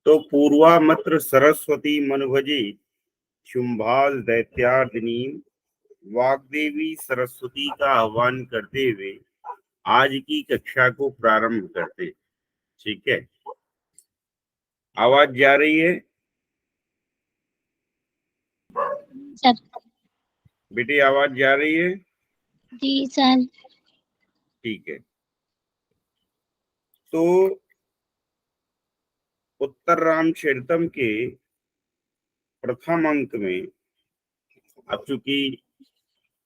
तो पूर्वामत्र सरस्वती मनुभजे शुंभाल दैत्यार्दिनी वाग्देवी सरस्वती का आह्वान करते हुए आज की कक्षा को प्रारंभ करते। ठीक है, आवाज जा रही है सर? बेटी, आवाज जा रही है? जी सर। ठीक है, तो उत्तर रामचरितम के प्रथम अंक में, अब चूंकि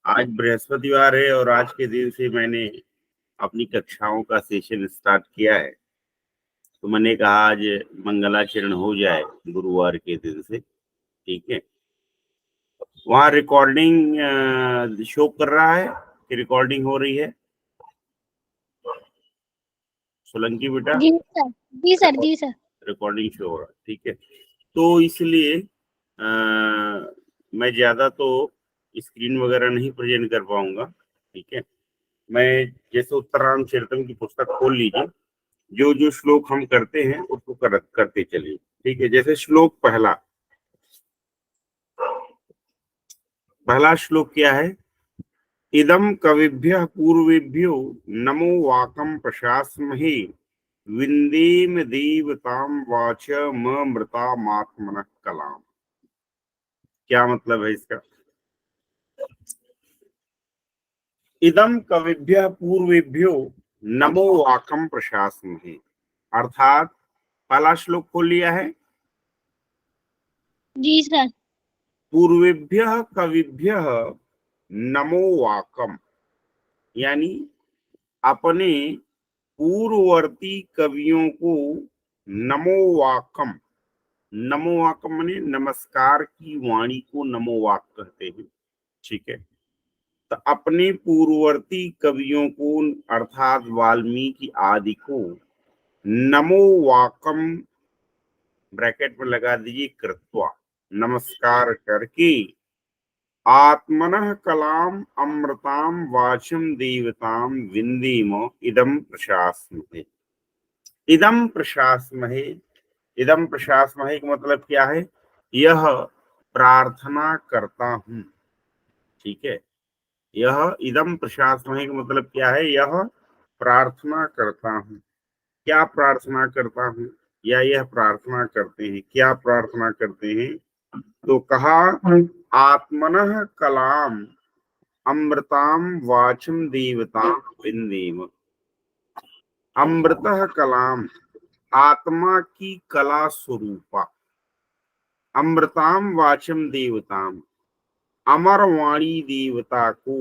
आज बृहस्पतिवार है और आज के दिन से मैंने अपनी कक्षाओं का सेशन स्टार्ट किया है, तो मैंने कहा आज मंगलाचरण हो जाए गुरुवार के दिन से। ठीक है, वहाँ रिकॉर्डिंग शो कर रहा है कि रिकॉर्डिंग हो रही है सोलंकी बेटा? जी सर। जी सर। जी सर। रिकॉर्डिंग शो हो रहा है, ठीक है। तो इसलिए मैं ज्यादा तो स्क्रीन वगैरह नहीं प्रेजेंट कर पाऊंगा। ठीक है, मैं जैसे उत्तराराम चरितम की पुस्तक खोल लीजिए, जो जो श्लोक हम करते हैं उसको करते चलिए। ठीक है, जैसे श्लोक पहला श्लोक क्या है? इदम कविभ्यः पूर्वेभ्यो नमो वाकम प्रशास्महे विंदेम देवतां वाच मृतामात्मनः कलाम। क्या मतलब है इसका? इदम कविभ्यः पूर्वेभ्यो नमो वाकम प्रशास्महे, अर्थात पहला श्लोक खोल लिया है। जी सर। पूर्वेभ्यः कविभ्यः नमो वाकम, यानी अपने पूर्ववर्ती कवियों को नमो वाकम, नमो वाकम माने नमस्कार की वाणी को नमो वाक कहते हैं। ठीक है, तो अपने पूर्ववर्ती कवियों को अर्थात वाल्मीकि आदि को नमो वाकम ब्रैकेट में लगा दीजिए कृत्वा, नमस्कार करके आत्मनः कलाम अमृताम वाचम देवताम विंदीम इदम प्रशास्महे। इदम प्रशास्महे, इदम प्रशास्महे का मतलब क्या है? यह प्रार्थना करता हूं। ठीक है, यह इदम प्रशास्महे का मतलब क्या है? यह प्रार्थना करता हूं। क्या प्रार्थना करता हूं, या यह प्रार्थना करते हैं? क्या प्रार्थना करते हैं? तो कहा आत्मनः कलाम अमृताम वाचम देवताम विंदेम। अमृतः कलाम, आत्मा की कला स्वरूपा, अमृताम वाचम देवताम, अमर वाणी देवता को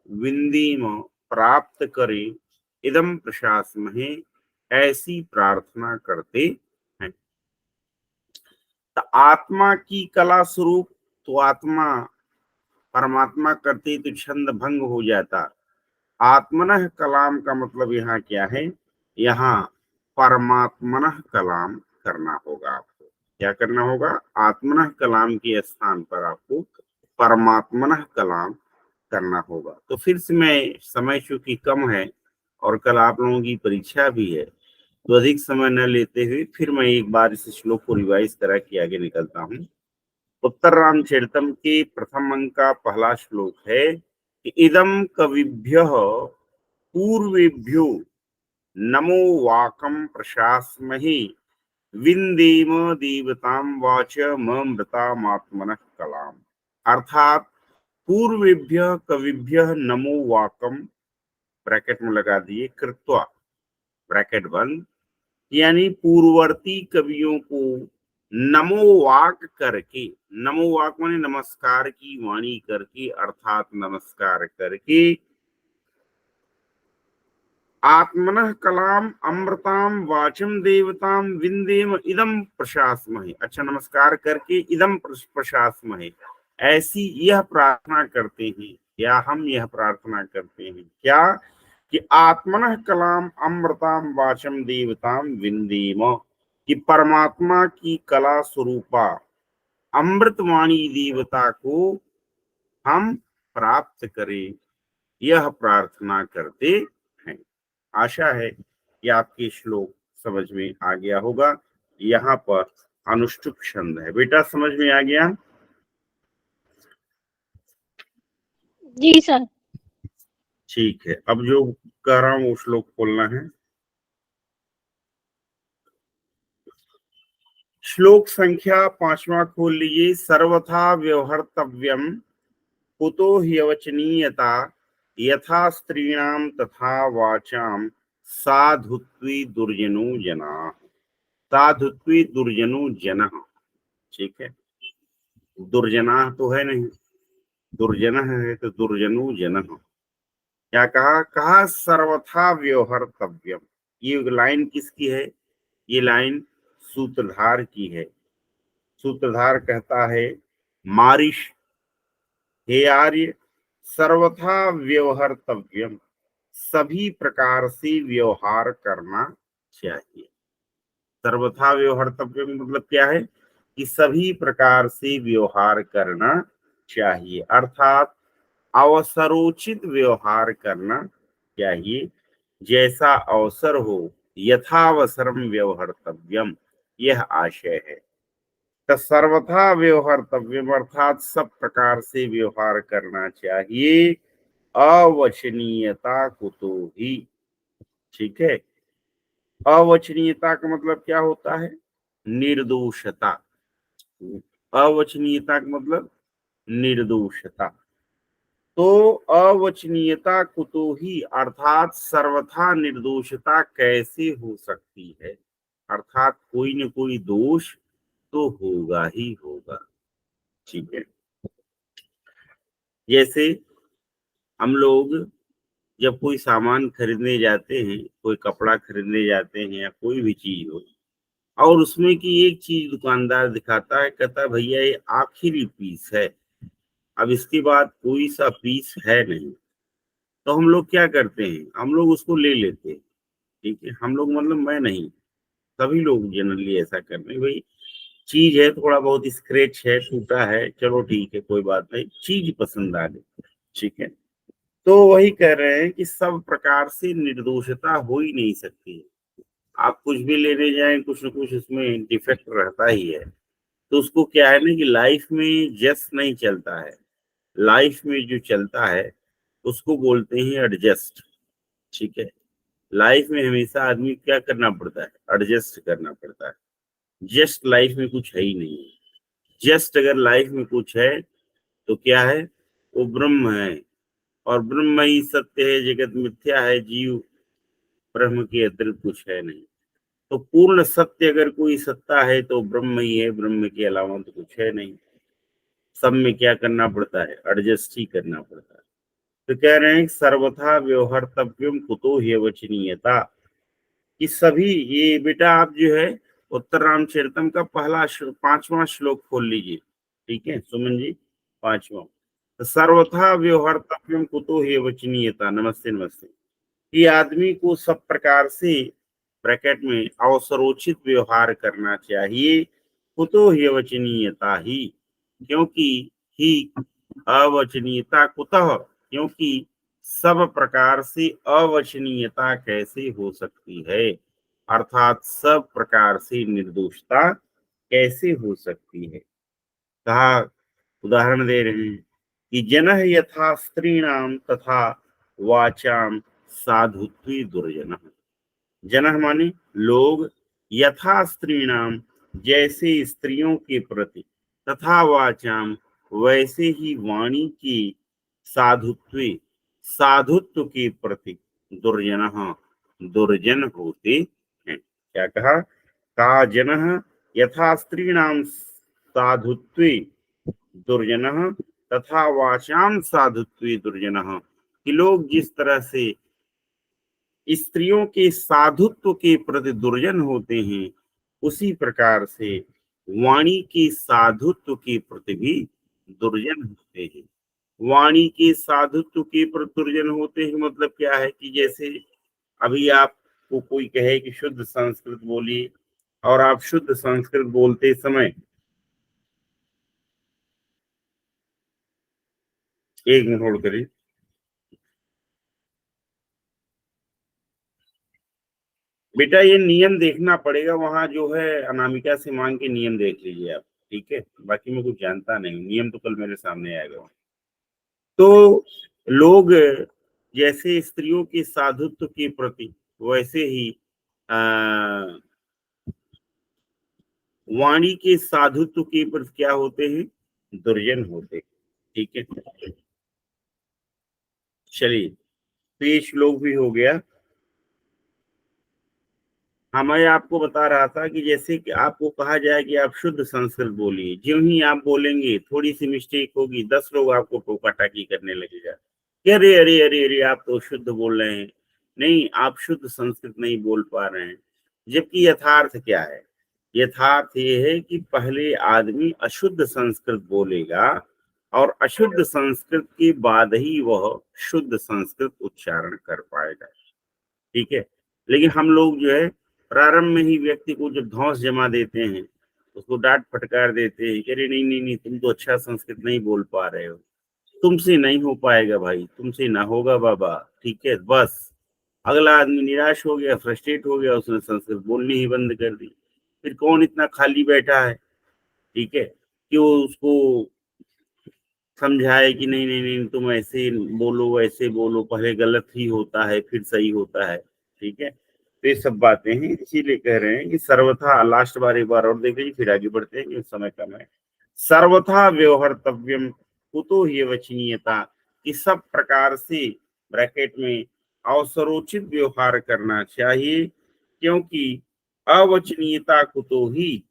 विंदीम प्राप्त करे, इदम प्रशास्महे ऐसी प्रार्थना करते हैं। तो आत्मा की कला स्वरूप, तो आत्मा परमात्मा करते तो छंद भंग हो जाता। आत्मनः कलाम का मतलब यहाँ क्या है? यहाँ परमात्मनः कलाम करना होगा आपको। क्या करना होगा? आत्मनः कलाम के स्थान पर आपको परमात्मनः कलाम करना होगा। तो फिर से मैं, समय चूंकि कम है और कल आप लोगों की परीक्षा भी है, तो अधिक समय न लेते हुए फिर मैं एक बार इस श्लोक को रिवाइज करा के आगे निकलता हूँ। उत्तर रामचरितम के प्रथम अंक का पहला श्लोक है कि इदम कविभ्यः पूर्वेभ्यो नमो वाकम प्रशास्महे विंदेम देवतां वाच मृतामात्मनः कलाम। अर्थात पूर्वेभ्यः कविभ्यः नमो वाकम ब्रैकेट में लगा दिए कृत्वा ब्रैकेट बंद, यानी पूर्ववर्ती कवियों को नमो वाक करके, नमो वाक माने नमस्कार की वाणी करके, अर्थात नमस्कार करके आत्मनः कलाम अमृताम वाचम देवताम विंदेम इदम प्रशास्महे। अच्छा, नमस्कार करके इदम प्रशास्महे ऐसी यह प्रार्थना करते हैं, या हम यह प्रार्थना करते हैं क्या? कि आत्मनः कलाम अमृताम वाचम देवताम विंदेम, कि परमात्मा की कला स्वरूपा अमृतवाणी देवता को हम प्राप्त करें, यह प्रार्थना करते हैं। आशा है कि आपके श्लोक समझ में आ गया होगा। यहाँ पर अनुष्टुप छंद है। बेटा समझ में आ गया? जी सर। ठीक है, अब जो कह रहा हूँ वो श्लोक खोलना है। श्लोक संख्या 5वां खोल लीजिए। सर्वथा व्यवहर्तव्यम कुतो ह्यवचनीयता यथा स्त्रीणाम तथा वाचाम साधुत्वी दुर्जनो जनाः। साधुत्वी दुर्जनो जनः। ठीक है, दुर्जना तो है नहीं, दुर्जन है तो दुर्जनो जनः। क्या कहा? कहा सर्वथा व्यवहर्तव्यम। ये लाइन किसकी है? ये लाइन सूत्रधार की है। सूत्रधार कहता है, मारिश, हे आर्य, सर्वथा व्यवहर्तव्यम, सभी प्रकार से व्यवहार करना चाहिए। सर्वथा व्यवहर्तव्यम मतलब क्या है? कि सभी प्रकार से व्यवहार करना चाहिए, अर्थात अवसरोचित व्यवहार करना चाहिए। जैसा अवसर हो यथावसरम व्यवहर्तव्यम, यह आशय है। तो सर्वथा व्यवहर्तव्यम अर्थात सब प्रकार से व्यवहार करना चाहिए, अवचनीयता कुतो ही। ठीक है, अवचनीयता का मतलब क्या होता है? निर्दोषता। अवचनीयता का मतलब निर्दोषता। तो अवचनीयता कुतो ही अर्थात सर्वथा निर्दोषता कैसे हो सकती है? अर्थात कोई न कोई दोष तो होगा ही होगा। ठीक है, जैसे हम लोग जब कोई सामान खरीदने जाते हैं, कोई कपड़ा खरीदने जाते हैं या कोई भी चीज हो, और उसमें की एक चीज दुकानदार दिखाता है, कहता है भैया ये आखिरी पीस है, अब इसके बाद कोई सा पीस है नहीं। तो हम लोग क्या करते हैं? हम लोग उसको ले लेते हैं। ठीक है, हम लोग मतलब मैं नहीं, सभी लोग जनरली ऐसा करते हैं। भाई चीज है, थोड़ा बहुत स्क्रैच है, टूटा है, चलो ठीक है कोई बात नहीं, चीज पसंद आ गई। ठीक है, तो वही कह रहे हैं कि सब प्रकार से निर्दोषता हो ही नहीं सकती। आप कुछ भी लेने जाएं, कुछ न कुछ उसमें डिफेक्ट रहता ही है। तो उसको क्या है ना कि लाइफ में जस्ट नहीं चलता है, लाइफ में जो चलता है उसको बोलते हैं एडजस्ट। ठीक है, लाइफ में हमेशा आदमी क्या करना पड़ता है? एडजस्ट करना पड़ता है। जस्ट लाइफ में कुछ है ही नहीं है। जस्ट अगर लाइफ में कुछ है तो क्या है? वो ब्रह्म है, और ब्रह्म ही सत्य है, जगत मिथ्या है, जीव ब्रह्म के अतिरिक्त कुछ है नहीं। तो पूर्ण सत्य अगर कोई सत्ता है तो ब्रह्म ही है, ब्रह्म के अलावा तो कुछ है नहीं। सब में क्या करना पड़ता है? एडजस्ट ही करना पड़ता है। तो कह रहे हैं सर्वथा व्यवहर्तव्यम कुतो ह्यवचनीयता, कि सभी, ये बेटा आप जो है उत्तर रामचरितम का पहला 5वां श्लोक खोल लीजिए। ठीक है सुमन जी, 5वां। तो सर्वथा व्यवहर्तव्यम कुतो ह्यवचनीयता, नमस्ते नमस्ते, कि आदमी को सब प्रकार से, ब्रैकेट में, अवसरोचित व्यवहार करना चाहिए। कुतो ह्यवचनीयता ही, क्योंकि ही, अवचनीयता कुतः, क्योंकि सब प्रकार से अवचनीयता कैसे हो सकती है? अर्थात सब प्रकार से निर्दोषता कैसे हो सकती है? कहा, उदाहरण दे रहे हैं कि जनः यथा स्त्रीणाम तथा वाचाम साधुत्वी दुर्जनः। जनः माने लोग, यथा स्त्रीणाम जैसे स्त्रियों के प्रति, तथा वाचाम वैसे ही वाणी की, साधुत्वे साधुत्व के प्रति, दुर्जनः दुर्जन होते हैं। क्या कहा? का जनः यथा स्त्रीणाम साधुत्वे दुर्जनः तथा वाचाम साधुत्वे दुर्जनः, कि लोग जिस तरह से स्त्रियों के साधुत्व के प्रति दुर्जन होते हैं, उसी प्रकार से वाणी के साधुत्व के प्रति भी दुर्जन होते हैं। वाणी के साधुत्व के प्रति दुर्जन होते हैं मतलब क्या है? कि जैसे अभी आपको कोई कहे कि शुद्ध संस्कृत बोलिए, और आप शुद्ध संस्कृत बोलते समय, एक मिनट होल्ड करिए। बेटा ये नियम देखना पड़ेगा, वहां जो है अनामिका से मांग के नियम देख लीजिए आप, ठीक है। बाकी मैं कुछ जानता नहीं, नियम तो कल मेरे सामने आएगा। तो लोग जैसे स्त्रियों के साधुत्व के प्रति, वैसे ही वाणी के साधुत्व के प्रति क्या होते हैं, दुर्जन होते, ठीक है। चलिए, तो ये श्लोक भी हो गया। हाँ, मैं आपको बता रहा था कि जैसे कि आपको कहा जाए कि आप शुद्ध संस्कृत बोलिए, ज्यों ही आप बोलेंगे थोड़ी सी मिस्टेक होगी, 10 लोग आपको टोका टाकी करने लगेगा कि अरे अरे अरे अरे आप तो शुद्ध बोल रहे हैं। नहीं, आप शुद्ध संस्कृत नहीं बोल पा रहे हैं। जबकि यथार्थ क्या है, यथार्थ ये है कि पहले आदमी अशुद्ध संस्कृत बोलेगा और अशुद्ध संस्कृत के बाद ही वह शुद्ध संस्कृत उच्चारण कर पाएगा, ठीक है। लेकिन हम लोग जो है प्रारंभ में ही व्यक्ति को जब धौंस जमा देते हैं, उसको डांट फटकार देते हैं कि अरे नहीं नहीं नहीं, तुम तो अच्छा संस्कृत नहीं बोल पा रहे हो, तुमसे नहीं हो पाएगा भाई, तुमसे ना होगा बाबा, ठीक है। बस अगला आदमी निराश हो गया, फ्रस्ट्रेट हो गया, उसने संस्कृत बोलनी ही बंद कर दी। फिर कौन इतना खाली बैठा है, ठीक है, कि वो उसको समझाए कि नहीं नहीं नहीं तुम ऐसे बोलो वैसे बोलो, पहले गलत ही होता है फिर सही होता है, ठीक है। तो ये सब बातें हैं, इसीलिए कह रहे हैं कि सर्वथा, लास्ट बार एक बार और देख लीजिए फिर आगे बढ़ते हैं, समय कम है। सर्वथा व्यवहर्तव्यम कुतो ही वचनीयता, कि सब प्रकार से, ब्रैकेट में, अवसरोचित व्यवहार करना चाहिए, क्योंकि अवचनीयता कुतो ही,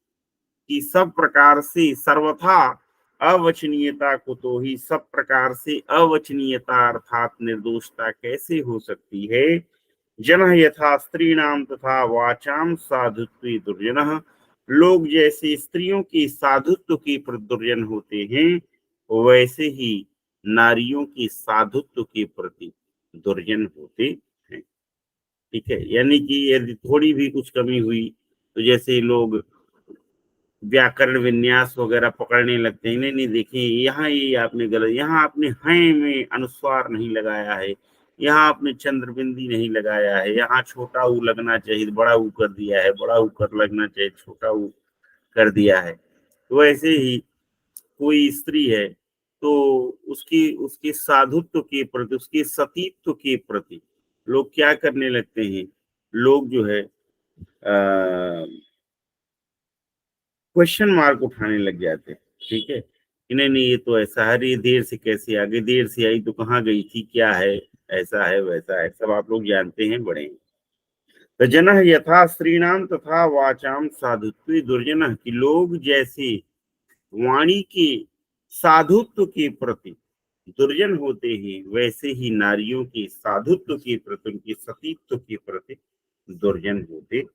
कि सब प्रकार से, सर्वथा अवचनीयता को, तो ही सब प्रकार से अवचनीयता अर्थात निर्दोषता कैसे हो सकती है। जन यथा स्त्रीणाम तथा वाचाम साधुत्व दुर्जन, लोग जैसे स्त्रियों की साधुत्व के प्रति दुर्जन होते हैं, वैसे ही नारियों की साधुत्व के प्रति दुर्जन होते हैं, ठीक है। यानी कि यदि थोड़ी भी कुछ कमी हुई तो जैसे लोग व्याकरण विन्यास वगैरह पकड़ने लगते हैं, नहीं नहीं देखिए यहाँ ये आपने गलत, यहाँ आपने हैं में अनुस्वार नहीं लगाया है, यहाँ आपने चंद्र बिंदी नहीं लगाया है, यहाँ छोटा ऊ लगना चाहिए बड़ा ऊ कर दिया है, बड़ा ऊ कर लगना चाहिए छोटा ऊ कर दिया है। तो ऐसे ही कोई स्त्री है तो उसकी उसके साधुत्व के प्रति, उसके सतीत्व के प्रति लोग क्या करने लगते हैं, लोग जो है क्वेश्चन मार्क उठाने लग जाते हैं, ठीक है, कि नहीं नहीं ये तो ऐसा है, ये देर से कैसे आ गई, देर से आई तो कहाँ गई थी, क्या है, ऐसा है वैसा है, सब आप लोग जानते हैं बड़े। तो जन यथा स्त्रीणाम तथा वाचाम साधुत्व दुर्जन, कि लोग जैसे वाणी के साधुत्व के प्रति दुर्जन होते हैं, वैसे ही नारियों के साधुत्व के प्रति, उनके सतीत्व के प्रति दुर्जन होते हैं।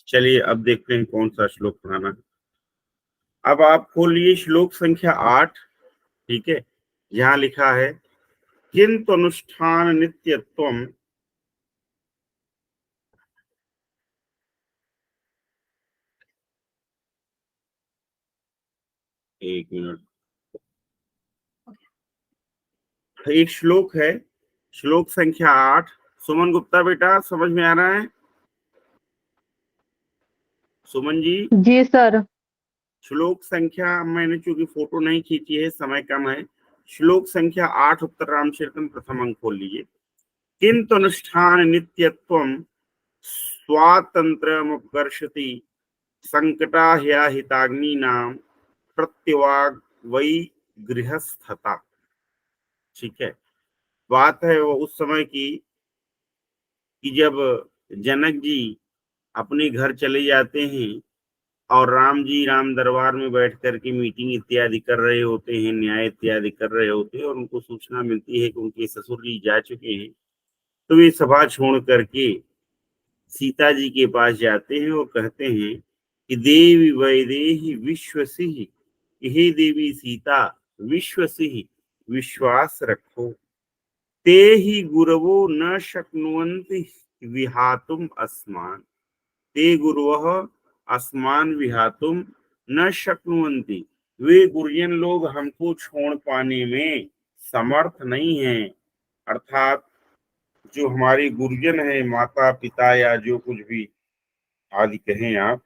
चलिए अब देखते हैं कौन सा श्लोक पढ़ाना है। अब आप खोलिए श्लोक संख्या 8, ठीक है, जहां लिखा है किंतु अनुष्ठान नित्यत्वम, एक मिनट, एक श्लोक है, श्लोक संख्या 8। सुमन गुप्ता बेटा समझ में आ रहा है, सुमन जी। जी सर। श्लोक संख्या, मैंने चूंकि फोटो नहीं खींची है, समय कम है, श्लोक संख्या 8 उत्तर रामचरितम प्रथम अंक खोल लीजिए। किंतु अनुष्ठान नित्यत्वम स्वातंत्र्यमुपकर्षति संकटा हिताग्नि नाम प्रत्यवाग वै गृहस्थता, ठीक है। बात है वो उस समय की कि जब जनक जी अपने घर चले जाते हैं और राम जी राम दरबार में बैठ करके मीटिंग इत्यादि कर रहे होते हैं, न्याय इत्यादि कर रहे होते हैं, और उनको सूचना मिलती है कि उनके ससुर जी जा चुके हैं। तो वे सभा छोड़ करके सीता जी के पास जाते हैं और कहते हैं कि देवी वैदेही विश्वसिहि, हे देवी सीता विश्वसिहि, विश्वास रखो, ते ही गुरवो न शक्नुवन्ति विहातुम अस्मान, ते गुरवः अस्मान विहातुम न शक्नुवन्ति, वे गुरुजन लोग हमको छोड़ पाने में समर्थ नहीं हैं, अर्थात जो हमारे गुरुजन है, माता पिता या जो कुछ भी आदि कहें आप,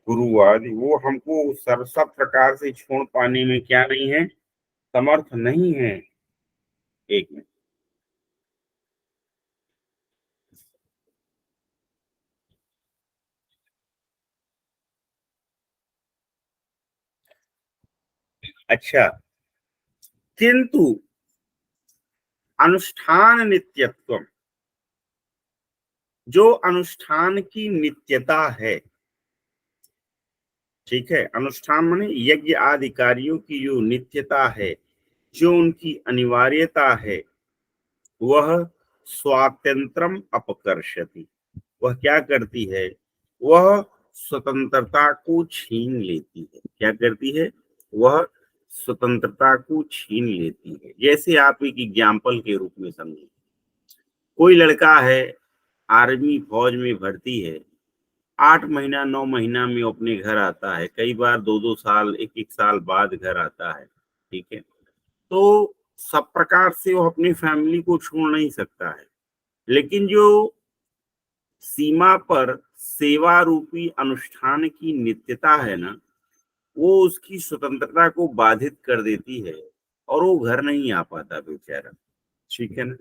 गुरु आदि, वो हमको सब प्रकार से छोड़ पाने में क्या नहीं है, समर्थ नहीं है। एक मिनट। अच्छा, किंतु अनुष्ठान नित्यत्व, जो अनुष्ठान की नित्यता है, ठीक है, अनुष्ठान माने यज्ञ आदि कार्यों की जो नित्यता है, जो उनकी अनिवार्यता है, वह स्वातंत्रम अपकर्षति, वह क्या करती है, वह स्वतंत्रता को छीन लेती है। क्या करती है, वह स्वतंत्रता को छीन लेती है। जैसे आप एक एग्जाम्पल के रूप में समझिए, कोई लड़का है, आर्मी फौज में भर्ती है, 8 महीना 9 महीना में अपने घर आता है, कई बार 2-2 साल 1-1 साल बाद घर आता है, ठीक है। तो सब प्रकार से वो अपनी फैमिली को छोड़ नहीं सकता है, लेकिन जो सीमा पर सेवा रूपी अनुष्ठान की नित्यता है ना, वो उसकी स्वतंत्रता को बाधित कर देती है और वो घर नहीं आ पाता बेचारा, ठीक है ना।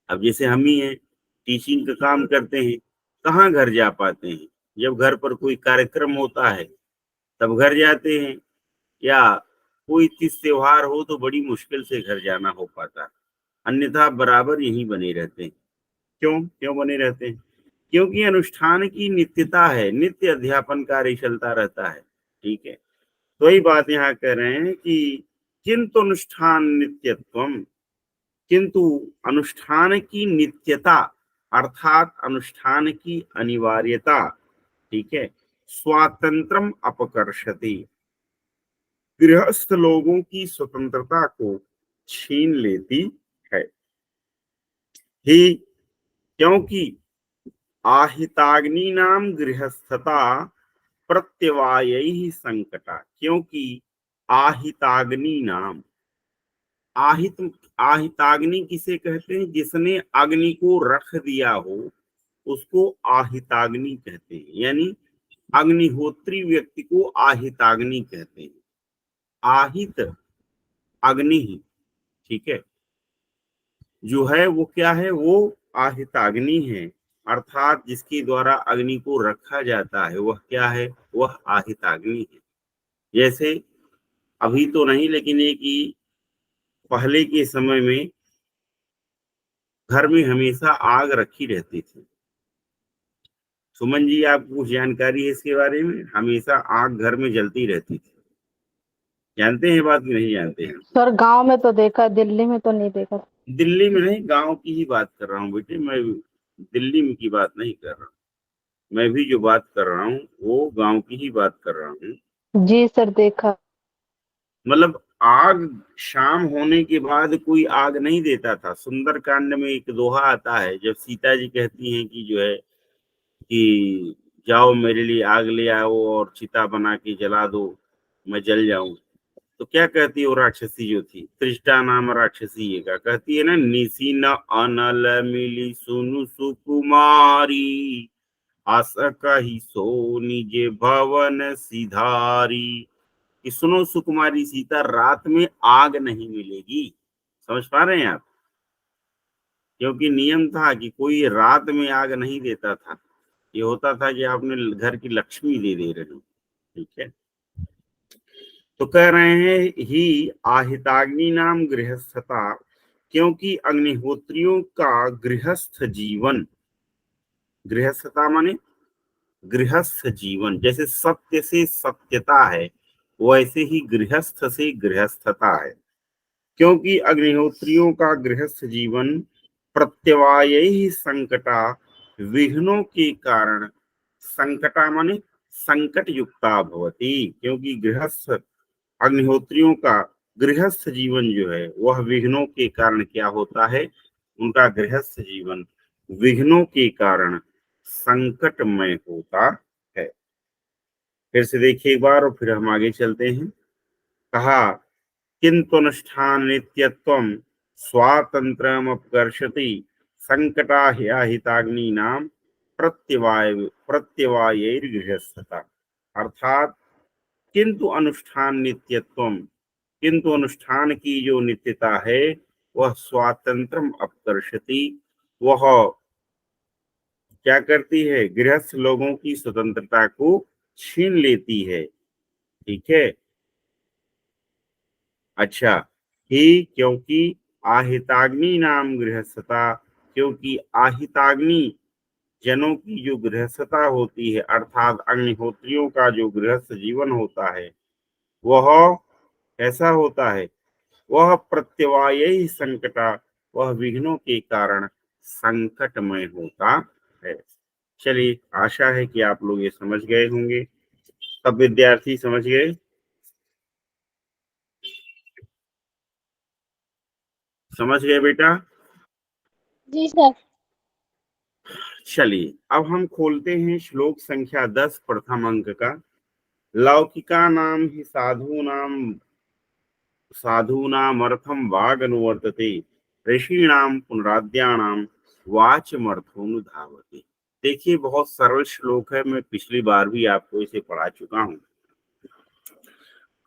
अब जैसे हम ही हैं, टीचिंग का काम करते हैं, कहाँ घर जा पाते हैं, जब घर पर कोई कार्यक्रम होता है तब घर जाते हैं, या कोई तीज त्योहार हो तो बड़ी मुश्किल से घर जाना हो पाता, अन्यथा बराबर यहीं बने रहते हैं। क्यों क्यों बने रहते हैं? क्योंकि अनुष्ठान की नित्यता है, नित्य अध्यापन कार्य चलता रहता है, ठीक है। तो वही बात यहाँ कह रहे हैं कि किंतु अनुष्ठान नित्यत्वम, किंतु अनुष्ठान की नित्यता अर्थात अनुष्ठान की अनिवार्यता, ठीक है, स्वातंत्रम अपकर्षति, गृहस्थ लोगों की स्वतंत्रता को छीन लेती है ही, क्योंकि आहिताग्नि नाम गृहस्थता प्रत्यवायैः संकटा, क्योंकि आहिताग्नि नाम, आहित आहिताग्नि किसे कहते हैं, जिसने अग्नि को रख दिया हो उसको आहिताग्नि कहते हैं, यानी अग्निहोत्री व्यक्ति को आहिताग्नि कहते हैं। आहित अग्नि, ठीक है, जो है वो क्या है, वो आहिताग्नि है, अर्थात जिसके द्वारा अग्नि को रखा जाता है वह क्या है, वह आहिताग्नि है। जैसे अभी तो नहीं, लेकिन एक ही पहले के समय में घर में हमेशा आग रखी रहती थी। सुमन जी, आपको कुछ जानकारी है इसके बारे में? हमेशा आग घर में जलती रहती थी, जानते हैं बात कि नहीं जानते हैं? सर गांव में तो देखा, दिल्ली में तो नहीं देखा। दिल्ली में नहीं, गांव की ही बात कर रहा हूँ बेटे, मैं दिल्ली में की बात नहीं कर रहा हूँ। मैं भी जो बात कर रहा हूँ वो गांव की ही बात कर रहा हूँ। जी सर देखा। मतलब आग शाम होने के बाद कोई आग नहीं देता था। सुंदर कांड में एक दोहा आता है, जब सीता जी कहती हैं कि जो है कि जाओ मेरे लिए आग ले आओ और चिता बना के जला दो, मैं जल जाऊं। तो क्या कहती है वो राक्षसी जो थी, त्रिष्टा नाम राक्षसी है, क्या कहती है ना, निसी न अनल मिली सुनु सुकुमारी, आस कही सो निजे भवन सिधारी, कि सुनो सुकुमारी सीता, रात में आग नहीं मिलेगी। समझ पा रहे हैं आप? क्योंकि नियम था कि कोई रात में आग नहीं देता था, ये होता था कि आपने घर की लक्ष्मी दे दे रहे हो, ठीक है। तो कह रहे हैं ही आहिताग्नि नाम गृहस्थता, क्योंकि अग्निहोत्रियों का गृहस्थ जीवन, गृहस्थता माने गृहस्थ जीवन, जैसे सत्य से सत्यता है वैसे ही गृहस्थ से गृहस्थता है। क्योंकि अग्निहोत्रियों का गृहस्थ जीवन प्रत्यवाय संकटा, विघ्नों के कारण, संकटा माने संकट युक्ता भवती, क्योंकि गृहस्थ अग्निहोत्रियों का गृहस्थ जीवन जो है वह विघ्नों के कारण क्या होता है, उनका गृहस्थ जीवन विघ्नों के कारण संकटमय होता है। फिर से देखिए एक बार और फिर हम आगे चलते हैं। कहा किंतु अनुष्ठान नित्यत्वम स्वातंत्रम अपकर्षति संकटा हिताग्नि नाम प्रत्यवायैर्गृहस्थता। अर्थात किंतु अनुष्ठान की जो नित्यता है वह स्वातंत्रम अपकर्षति, वह क्या करती है, गृहस्थ लोगों की स्वतंत्रता को छीन लेती है। ठीक है। अच्छा, ही क्योंकि आहिताग्नि नाम गृहस्थता, क्योंकि आहिताग्नि जनों की जो गृहस्थता होती है, अर्थात अग्निहोत्रियों का जो गृहस्थ जीवन होता है वह कैसा होता है, वह प्रत्यवाय संकटा, वह विघ्नों के कारण संकटमय होता है। चलिए, आशा है कि आप लोग ये समझ गए होंगे। सब विद्यार्थी समझ गए? समझ गए बेटा? जी सर। चलिए, अब हम खोलते हैं श्लोक संख्या 10 प्रथम अंक का। लौकिका नाम ही साधूनामर्थम वागनुवर्तते, ऋषीणाम पुनराद्यानाम वाचमर्थोनुधावते। देखिए, बहुत सरल श्लोक है, मैं पिछली बार भी आपको इसे पढ़ा चुका हूं।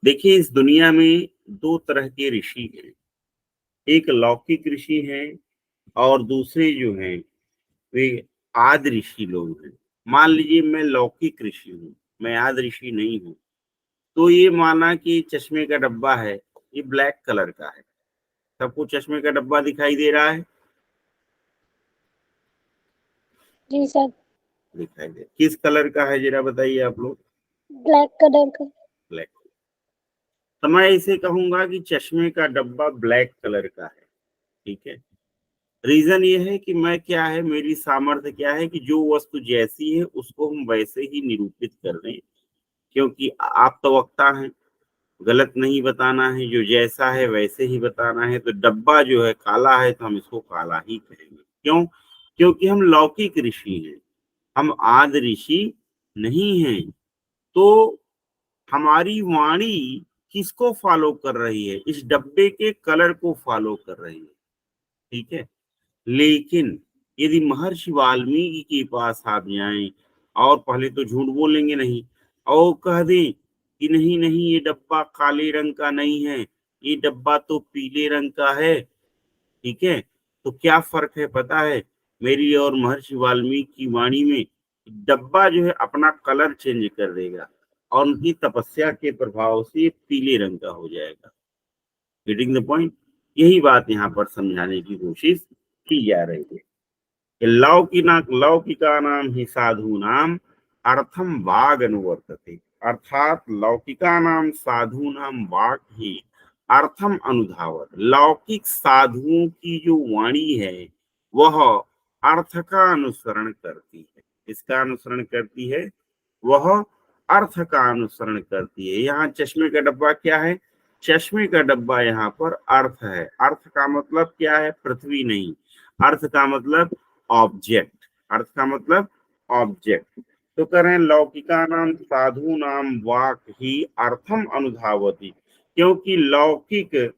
देखिए, इस दुनिया में दो तरह के ऋषि हैं, एक लौकिक ऋषि हैं और दूसरे जो हैं वे आदि ऋषि लोग हैं। मान लीजिए मैं लौकिक ऋषि हूँ, मैं आदि ऋषि नहीं हूँ, तो ये माना कि चश्मे का डब्बा है, ये ब्लैक कलर का है। सबको चश्मे का डब्बा दिखाई दे रहा है? जी सर। दिखाई दे। किस कलर का है जरा बताइए आप लोग? ब्लैक कलर का। ब्लैक। तो मैं इसे कहूंगा कि चश्मे का डब्बा ब्लैक कलर का है। ठीक है। रीजन ये है कि मैं क्या है, मेरी सामर्थ्य क्या है कि जो वस्तु जैसी है उसको हम वैसे ही निरूपित कर दें, क्योंकि आप तो वक्ता हैं, गलत नहीं बताना है, जो जैसा है वैसे ही बताना है। तो डब्बा जो है काला है तो हम इसको काला ही कहेंगे। क्यों? क्योंकि हम लौकिक ऋषि हैं, हम आदि ऋषि नहीं हैं। तो हमारी वाणी किसको फॉलो कर रही है? इस डब्बे के कलर को फॉलो कर रही है। ठीक है। लेकिन यदि महर्षि वाल्मीकि के पास आप जाएं और पहले तो झूठ बोलेंगे नहीं और कह दें कि नहीं नहीं ये डब्बा काले रंग का नहीं है, ये डब्बा तो पीले रंग का है। ठीक है। तो क्या फर्क है पता है? मेरी और महर्षि वाल्मीकि की वाणी में डब्बा जो है अपना कलर चेंज कर देगा और उनकी तपस्या के प्रभाव से पीले रंग का हो जाएगा। Getting the point? यही बात यहाँ पर समझाने की कोशिश की जा रही है कि लौकिका नाम ही साधु नाम अर्थम वाग अनुवर्तते। अर्थात लौकिका नाम साधु नाम वाग ही अर्थम अनुधावत। लौकिक साधुओं की जो वाणी है वह अर्थ का अनुसरण करती है। इसका अनुसरण करती है, वह अर्थ का अनुसरण करती है। यहाँ चश्मे का डब्बा क्या है? चश्मे का डब्बा यहाँ पर अर्थ है। अर्थ का मतलब क्या है? पृथ्वी नहीं। अर्थ का मतलब ऑब्जेक्ट। अर्थ का मतलब ऑब्जेक्ट। तो कह रहे हैं लौकिका नाम साधु नाम वाक ही अर्थम अनुधावती, क्योंकि लौकिक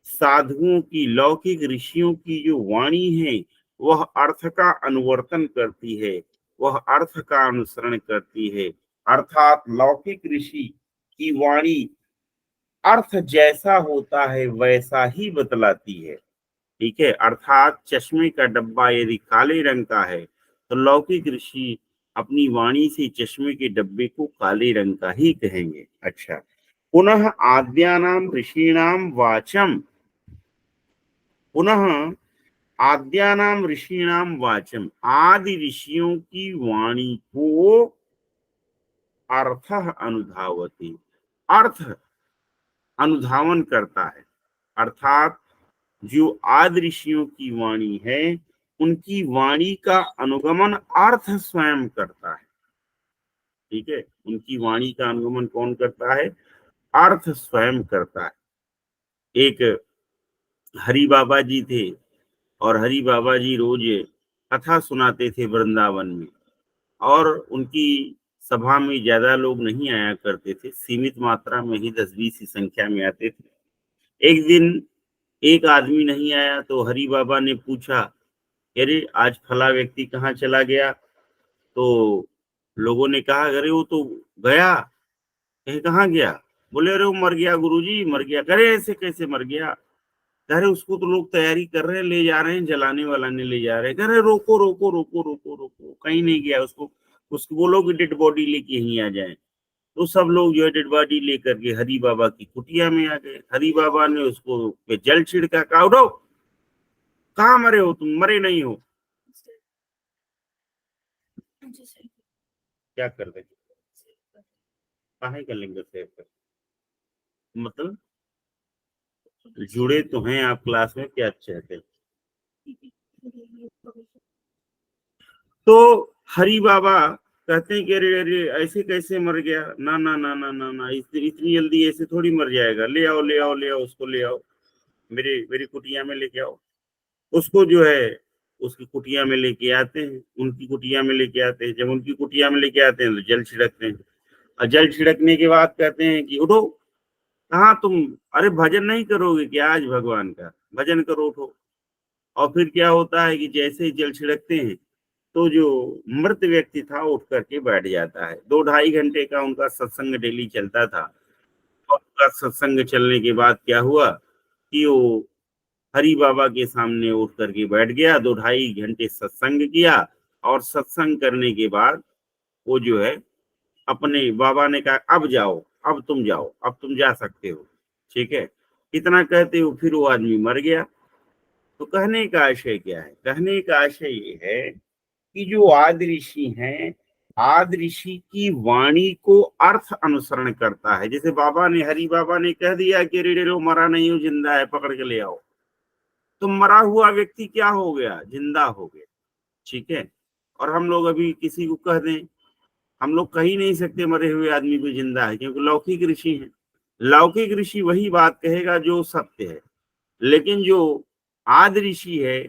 साधुओं की, लौकिक ऋषियों की जो वाणी है वह अर्थ का अनुवर्तन करती है, वह अर्थ का अनुसरण करती है। अर्थात लौकिक ऋषि की वाणी अर्थ जैसा होता है वैसा ही बतलाती है। ठीक है। अर्थात चश्मे का डब्बा यदि काले रंग का है तो लौकिक ऋषि अपनी वाणी से चश्मे के डब्बे को काले रंग का ही कहेंगे। अच्छा, पुनः आद्यानाम ऋषीणाम वाचम, पुनः आद्यानाम ऋषीणाम वाचम, आदि ऋषियों की वाणी को अर्थ अनुधावती, अर्थ अनुधावन करता है। अर्थात जो आदि ऋषियों की वाणी है उनकी वाणी का अनुगमन अर्थ स्वयं करता है। ठीक है। उनकी वाणी का अनुगमन कौन करता है? अर्थ स्वयं करता है। एक हरि बाबा जी थे और हरि बाबा जी रोज कथा सुनाते थे वृंदावन में, और उनकी सभा में ज्यादा लोग नहीं आया करते थे, सीमित मात्रा में ही 10-20 की संख्या में आते थे। एक दिन एक आदमी नहीं आया तो हरि बाबा ने पूछा अरे आज फला व्यक्ति कहाँ चला गया, तो लोगों ने कहा अरे वो तो गया, कहीं कहाँ गया, बोले अरे वो मर गया गुरुजी मर गया। करे ऐसे कैसे मर गया, कह रहे उसको तो लोग तैयारी कर रहे हैं, ले जा रहे हैं, जलाने वाला ने ले जा रहे हैं। कह रहे रोको रोको रोको रोको रोको, कहीं नहीं गया, उसको बोलो कि डेड बॉडी लेके यहीं आ जाए। तो सब लोग जो है डेड बॉडी लेकर के हरि बाबा की कुटिया में आ गए। हरि बाबा ने उसको पे जल छिड़का, कहा उठो, कहाँ मरे हो तुम, मरे नहीं हो, क्या कर रहे, काहे कर लेंगे सेव कर, मतलब जुड़े तो हैं आप क्लास में, क्या चाहते हैं। तो हरि बाबा कहते हैं कि अरे अरे ऐसे कैसे मर गया, ना ना ना ना ना ना, इतनी जल्दी ऐसे थोड़ी मर जाएगा, ले आओ ले आओ ले आओ उसको, ले आओ मेरे मेरी कुटिया में लेके आओ। उसको जो है उसकी कुटिया में लेके आते हैं, उनकी कुटिया में लेके आते हैं। जब उनकी कुटिया में लेके आते हैं तो जल छिड़कते हैं, और जल छिड़कने के बाद कहते हैं कि उठो, कहाँ तुम, अरे भजन नहीं करोगे क्या आज भगवान का, भजन करो उठो। और फिर क्या होता है कि जैसे ही जल छिड़कते हैं तो जो मृत व्यक्ति था उठ करके बैठ जाता है। 2-2.5 घंटे का उनका सत्संग डेली चलता था। और उनका सत्संग चलने के बाद क्या हुआ कि वो हरि बाबा के सामने उठ करके बैठ गया, 2-2.5 घंटे सत्संग किया। और सत्संग करने के बाद वो जो है अपने बाबा ने कहा अब जाओ, अब तुम जाओ, अब तुम जा सकते हो, ठीक है। इतना कहते हो फिर वो आदमी मर गया। तो कहने का आशय क्या है, कहने का आशय ये है कि जो आदि ऋषि हैं, आदि ऋषि की वाणी को अर्थ अनुसरण करता है। जैसे बाबा ने, हरि बाबा ने कह दिया कि रे रे मरा नहीं हो, जिंदा है, पकड़ के ले आओ, तो मरा हुआ व्यक्ति क्या हो गया, जिंदा हो गया, ठीक है। और हम लोग अभी किसी को कह दें, हम लोग कह ही नहीं सकते मरे हुए आदमी को जिंदा है, क्योंकि लौकिक ऋषि है। लौकिक ऋषि वही बात कहेगा जो सत्य है, लेकिन जो आदि ऋषि है,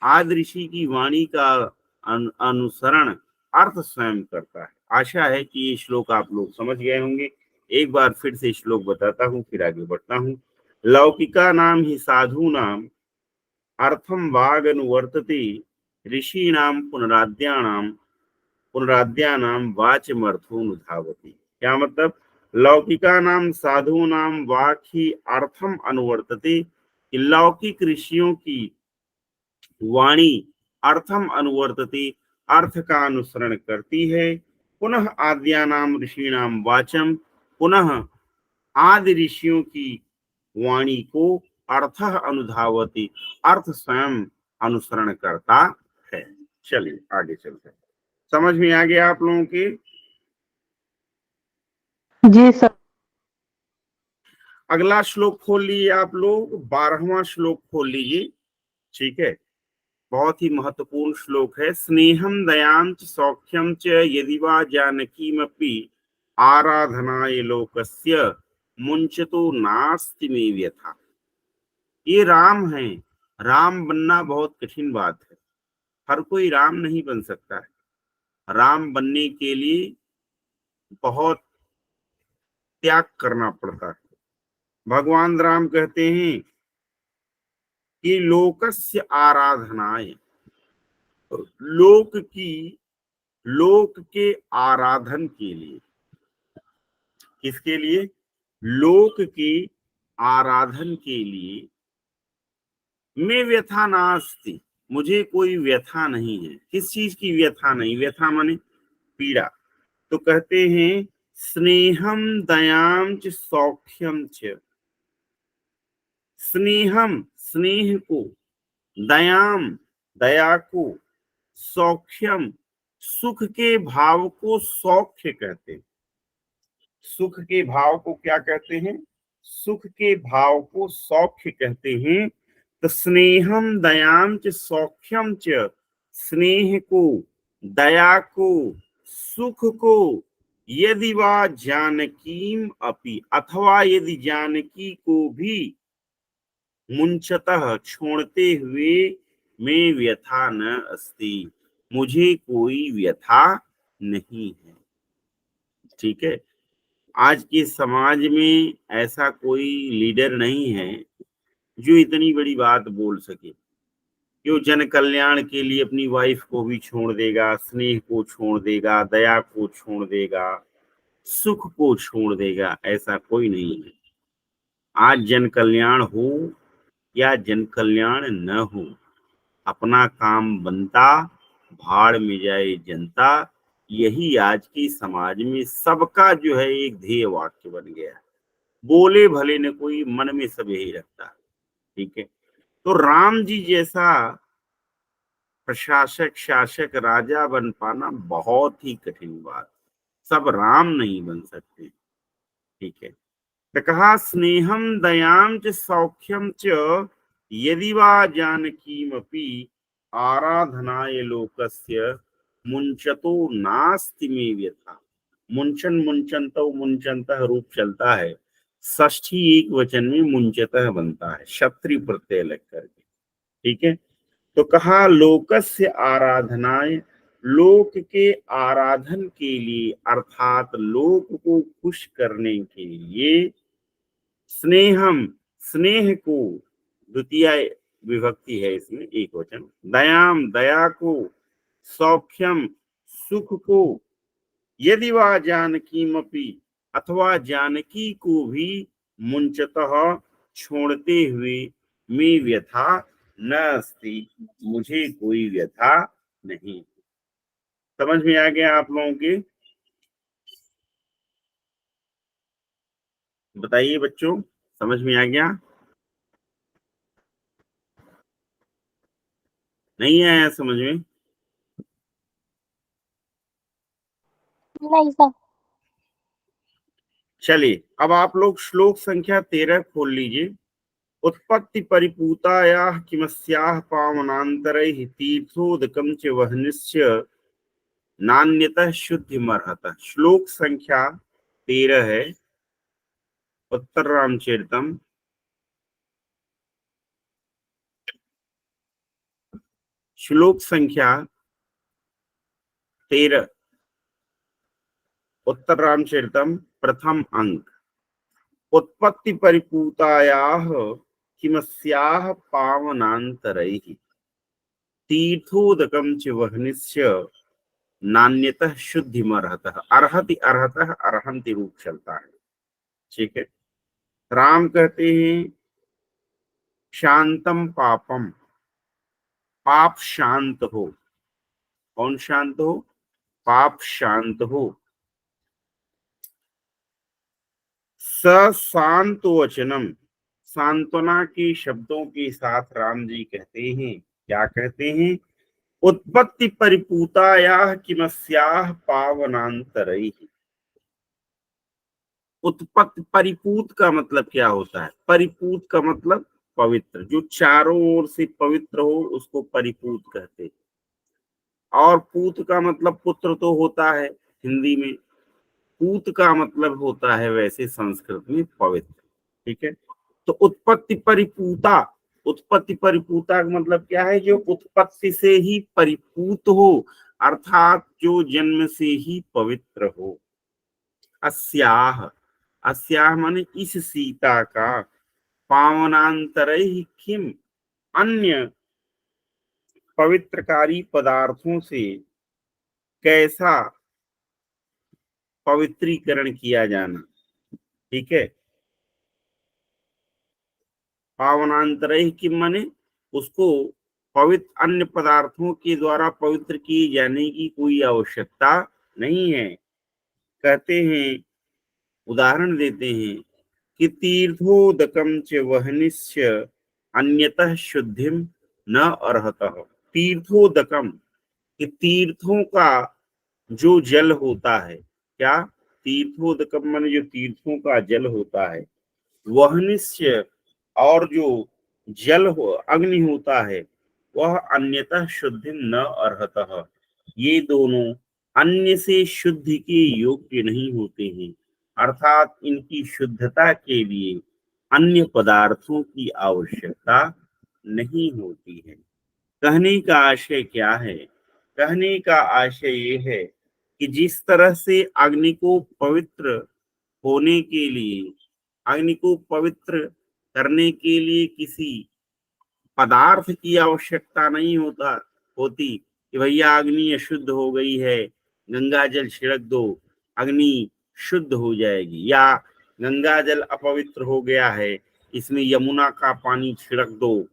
आदि ऋषि की वाणी का अनुसरण अर्थ स्वयं करता है। आशा है कि ये श्लोक आप लोग समझ गए होंगे। एक बार फिर से श्लोक बताता हूँ, फिर आगे बढ़ता हूँ। लौकिका नाम ही साधु नाम अर्थम वागनुवर्तते, ऋषीणाम पुनराद्यानाम वाचमर्थोनुधावति। क्या मतलब, लौकिका नाम साधु नाम वाक ही अर्थम अनुवर्तते, लौकिक ऋषियों की वाणी अर्थम अनुवर्तते, अर्थ का अनुसरण करती है। पुनः आद्यानाम ऋषिणाम वाचम, पुनः आदि ऋषियों की वाणी को अर्थ अनुधावती, अर्थ स्वयं अनुसरण करता है। चलिए आगे चलते हैं। समझ में आ गया आप लोगों के। जी सर। अगला श्लोक खोल लीजिए आप लोग, 12वां श्लोक खोल लीजिए, ठीक है। बहुत ही महत्वपूर्ण श्लोक है। स्नेहम दयाम च सौख्यम च यदि वा जानकीमपि आराधनाय लोकस्य मुंचतो नास्ति मे व्यथा। ये राम है, राम बनना बहुत कठिन बात है, हर कोई राम नहीं बन सकता है। राम बनने के लिए बहुत त्याग करना पड़ता है। भगवान राम कहते हैं कि लोकस्य आराधनाय, लोक की, लोक के आराधन के लिए, किसके लिए, लोक के आराधन के लिए, में व्यथा नास्ति, मुझे कोई व्यथा नहीं है। किस चीज की व्यथा नहीं, व्यथा माने पीड़ा। तो कहते हैं स्नेहम दयाम च सौख्यम च, स्नेहम स्नेह को, दयाम दया को, सौख्यम सुख के भाव को सौख्य कहते हैं। सुख के भाव को क्या कहते हैं, सुख के भाव को सौख्य कहते हैं। तो स्नेहम दयाम च सौख्यम च, स्नेह को, दया को, सुख को, यदि वा जानकीम अपि, अथवा यदि जानकी को भी, मुंचतः छोड़ते हुए, में व्यथा न अस्ति, मुझे कोई व्यथा नहीं है, ठीक है। आज के समाज में ऐसा कोई लीडर नहीं है जो इतनी बड़ी बात बोल सके, जो जन कल्याण के लिए अपनी वाइफ को भी छोड़ देगा, स्नेह को छोड़ देगा, दया को छोड़ देगा, सुख को छोड़ देगा, ऐसा कोई नहीं है। आज जन कल्याण हो या जन कल्याण न हो, अपना काम बनता, भाड़ में जाए जनता, यही आज की समाज में सबका जो है एक ध्येय वाक्य बन गया है। बोले भले न कोई, मन में सब यही रखता है। ठीक है, तो राम जी जैसा प्रशासक, शासक, राजा बन पाना बहुत ही कठिन बात, सब राम नहीं बन सकते। ठीक है, तो कहा स्नेहम दयाम च सौख्यम च यदि वा जानकीमपि आराधनाय लोकस्य मुंचतो नास्ति में व्यथा। मुंचन मुंचनतो मुंचनतः रूप चलता है, षष्ठी एक वचन में मुंचतः बनता है, क्षत्रिय प्रत्यय लग करके। ठीक है, तो कहा लोकस्य आराधनाय, लोक के आराधन के लिए अर्थात लोक को खुश करने के लिए, स्नेहम, स्नेह को, द्वितीय विभक्ति है इसमें, एक वचन, दयाम, दया को, सौख्यम, सुख को, यदि वा जानकीमपि, अथवा जानकी को भी, मुंचतः, छोड़ते हुए, में व्यथा न अस्ति, मुझे कोई व्यथा नहीं। समझ में आ गया आप लोगों के? बताइए बच्चों, समझ में आ गया? नहीं आया समझ में? नहीं सर। चलिए, अब आप लोग श्लोक संख्या 13 खोल लीजिए। उत्पत्ति परिपूतायाः किमस्याः पावनान्तरैः तीर्थोदकं च वह्निश्च नान्यतः शुद्धिमर्हतः। श्लोक संख्या 13 है, उत्तर रामचरितम, श्लोक संख्या 13, उत्तर रामचरितम, प्रथम अंक। उत्पत्ति परिपूतायाः किमस्याः पावनान्तरैः तीर्थोदकं च वह्निश्च नान्यतः शुद्धिमर्हतः। अर्हति, अर्हतः, अर्हन्ति रूप चलता है। ठीक है, राम कहते हैं शांतम पापम, पाप शांत हो। कौन शांत हो? पाप शांत हो। स शांत वचनम, सांत्वना के शब्दों के साथ राम जी कहते हैं, क्या कहते हैं? उत्पत्ति परिपूतायाः किमस्याः पावनान्तरैः। उत्पत्ति, परिपूत का मतलब क्या होता है? परिपूत का मतलब पवित्र, जो चारों ओर से पवित्र हो उसको परिपूत कहते हैं। और पूत का मतलब पुत्र तो होता है हिंदी में, पूत का मतलब होता है वैसे संस्कृत में पवित्र। ठीक है, तो उत्पत्ति परिपूता, उत्पत्ति परिपूता का मतलब क्या है? जो उत्पत्ति से ही परिपूत हो, अर्थात जो जन्म से ही पवित्र हो। अस्याह, अस्याह माने इस सीता का, पावनांतरैः किम, अन्य पवित्रकारी पदार्थों से कैसा पवित्रीकरण किया जाना। ठीक है, पावनांतरैः किम माने उसको पवित्र, अन्य पदार्थों के द्वारा पवित्र किए जाने की कोई आवश्यकता नहीं है। कहते हैं, उदाहरण देते हैं कि तीर्थोदकम च वह्निश्च अन्यतः शुद्धिम न अर्हतः। तीर्थोदकम, कि तीर्थों का जो जल होता है, क्या? तीर्थोदकम माने जो तीर्थों का जल होता है, वह्निश्च, और जो जल हो, अग्नि होता है, वह अन्यतः शुद्धि न अर्हतः, ये दोनों अन्य से शुद्धि के योग्य नहीं होते हैं। अर्थात इनकी शुद्धता के लिए अन्य पदार्थों की आवश्यकता नहीं होती है। कहने का आशय क्या है? कहने का आशय ये है कि जिस तरह से अग्नि को पवित्र होने के लिए, अग्नि को पवित्र करने के लिए किसी पदार्थ की आवश्यकता नहीं होती कि भैया अग्नि अशुद्ध हो गई है, गंगा जल छिड़क दो, अग्नि शुद्ध हो जाएगी, या गंगा जल अपवित्र हो गया है, इसमें यमुना का पानी छिड़क दो,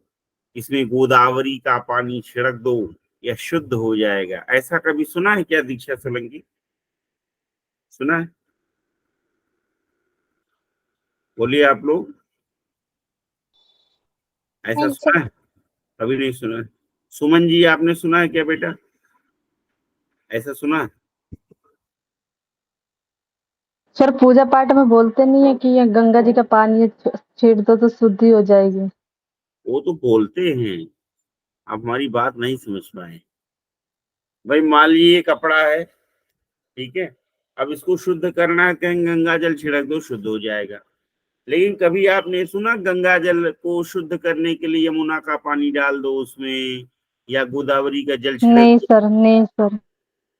इसमें गोदावरी का पानी छिड़क दो, यह शुद्ध हो जाएगा। ऐसा कभी सुना है क्या दीक्षा सोलंकी? सुना है? बोलिए आप लोग, ऐसा नहीं सुना सर। है? कभी नहीं सुना है। सुमन जी, आपने सुना है क्या बेटा? ऐसा सुना है? सर, सर पूजा पाठ में बोलते नहीं है कि ये गंगा जी का पानी छीट दो तो शुद्धि हो जाएगी। वो तो बोलते हैं, आप हमारी बात नहीं समझ पाए। भाई मान लीजिए कपड़ा है, ठीक है, अब इसको शुद्ध करना है, कहीं गंगा जल छिड़क दो, शुद्ध हो जाएगा। लेकिन कभी आपने सुना गंगा जल को शुद्ध करने के लिए यमुना का पानी डाल दो उसमें, या गोदावरी का जल छिड़क नहीं दो? सर, नहीं सर।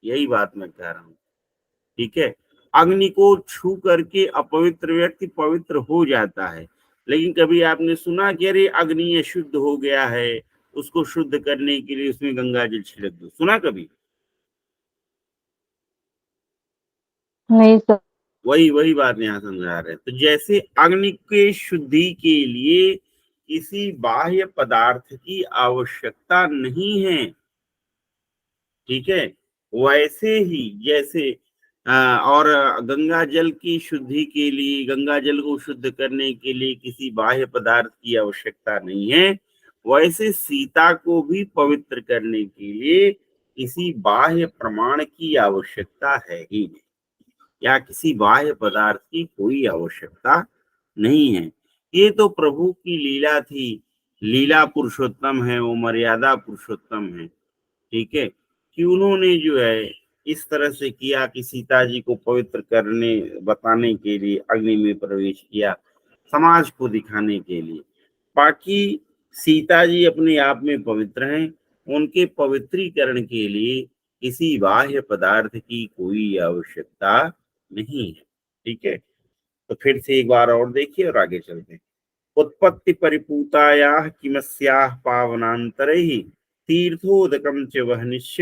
यही बात मैं कह रहा हूँ, ठीक है। अग्नि को छू करके अपवित्र व्यक्ति पवित्र हो जाता है, लेकिन कभी आपने सुना कि अरे अग्नि ये शुद्ध हो गया है, उसको शुद्ध करने के लिए उसमें गंगा जल छिड़क दो? सुना कभी? नहीं सर। वही वही बात यहाँ समझा रहे हैं। तो जैसे अग्नि के शुद्धि के लिए किसी बाह्य पदार्थ की आवश्यकता नहीं है, ठीक है, वैसे ही जैसे और गंगा जल की शुद्धि के लिए, गंगा जल को शुद्ध करने के लिए किसी बाह्य पदार्थ की आवश्यकता नहीं है, वैसे सीता को भी पवित्र करने के लिए किसी बाह्य प्रमाण की आवश्यकता है ही नहीं, या किसी बाह्य पदार्थ की कोई आवश्यकता नहीं है। ये तो प्रभु की लीला थी, लीला पुरुषोत्तम है, वो मर्यादा पुरुषोत्तम है, ठीक है, कि उन्होंने जो है इस तरह से किया कि सीता जी को पवित्र करने बताने के लिए अग्नि में प्रवेश किया, समाज को दिखाने के लिए। बाकी सीता जी अपने आप में पवित्र हैं, उनके पवित्रीकरण के लिए किसी बाह्य पदार्थ की कोई आवश्यकता नहीं है, ठीक है। तो फिर से एक बार और देखिए और आगे चलते हैं। उत्पत्ति परिपूतायाः किमस्याः पावनान्तरैः तीर्थोदकं च वह्निश्च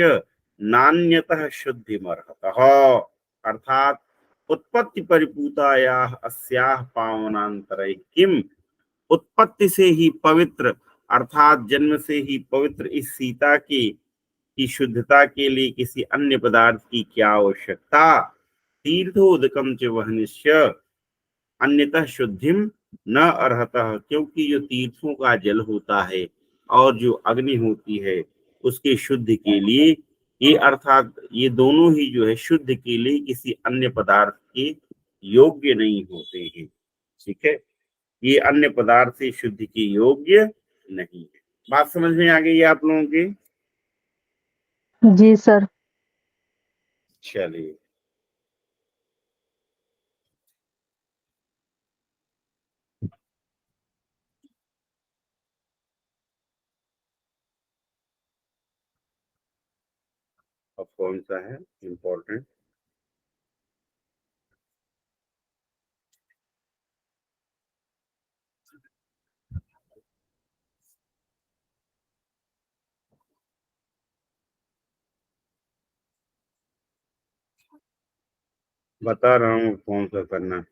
नान्यतः शुद्धिमर्हतः। अर्थात उत्पत्ति परिपूतायाः अस्याः पावनान्तरैः किम, उत्पत्ति से ही पवित्र अर्थात जन्म से ही पवित्र इस सीता की शुद्धता के लिए किसी अन्य पदार्थ की क्या आवश्यकता? तीर्थोदकम च वह्निश्च अन्यतः शुद्धिम न अर्हतः, क्योंकि जो तीर्थों का जल होता है और जो अग्नि होती है उसके शुद्ध के लिए, ये अर्थात ये दोनों ही जो है शुद्ध के लिए किसी अन्य पदार्थ के योग्य नहीं होते हैं, ठीक है। ये अन्य पदार्थ से शुद्ध के योग्य नहीं है। बात समझ में आ गई आप लोगों के? जी सर। चलिए, अब कौन सा है इम्पोर्टेंट? बता रहा हूँ कौन सा करना है।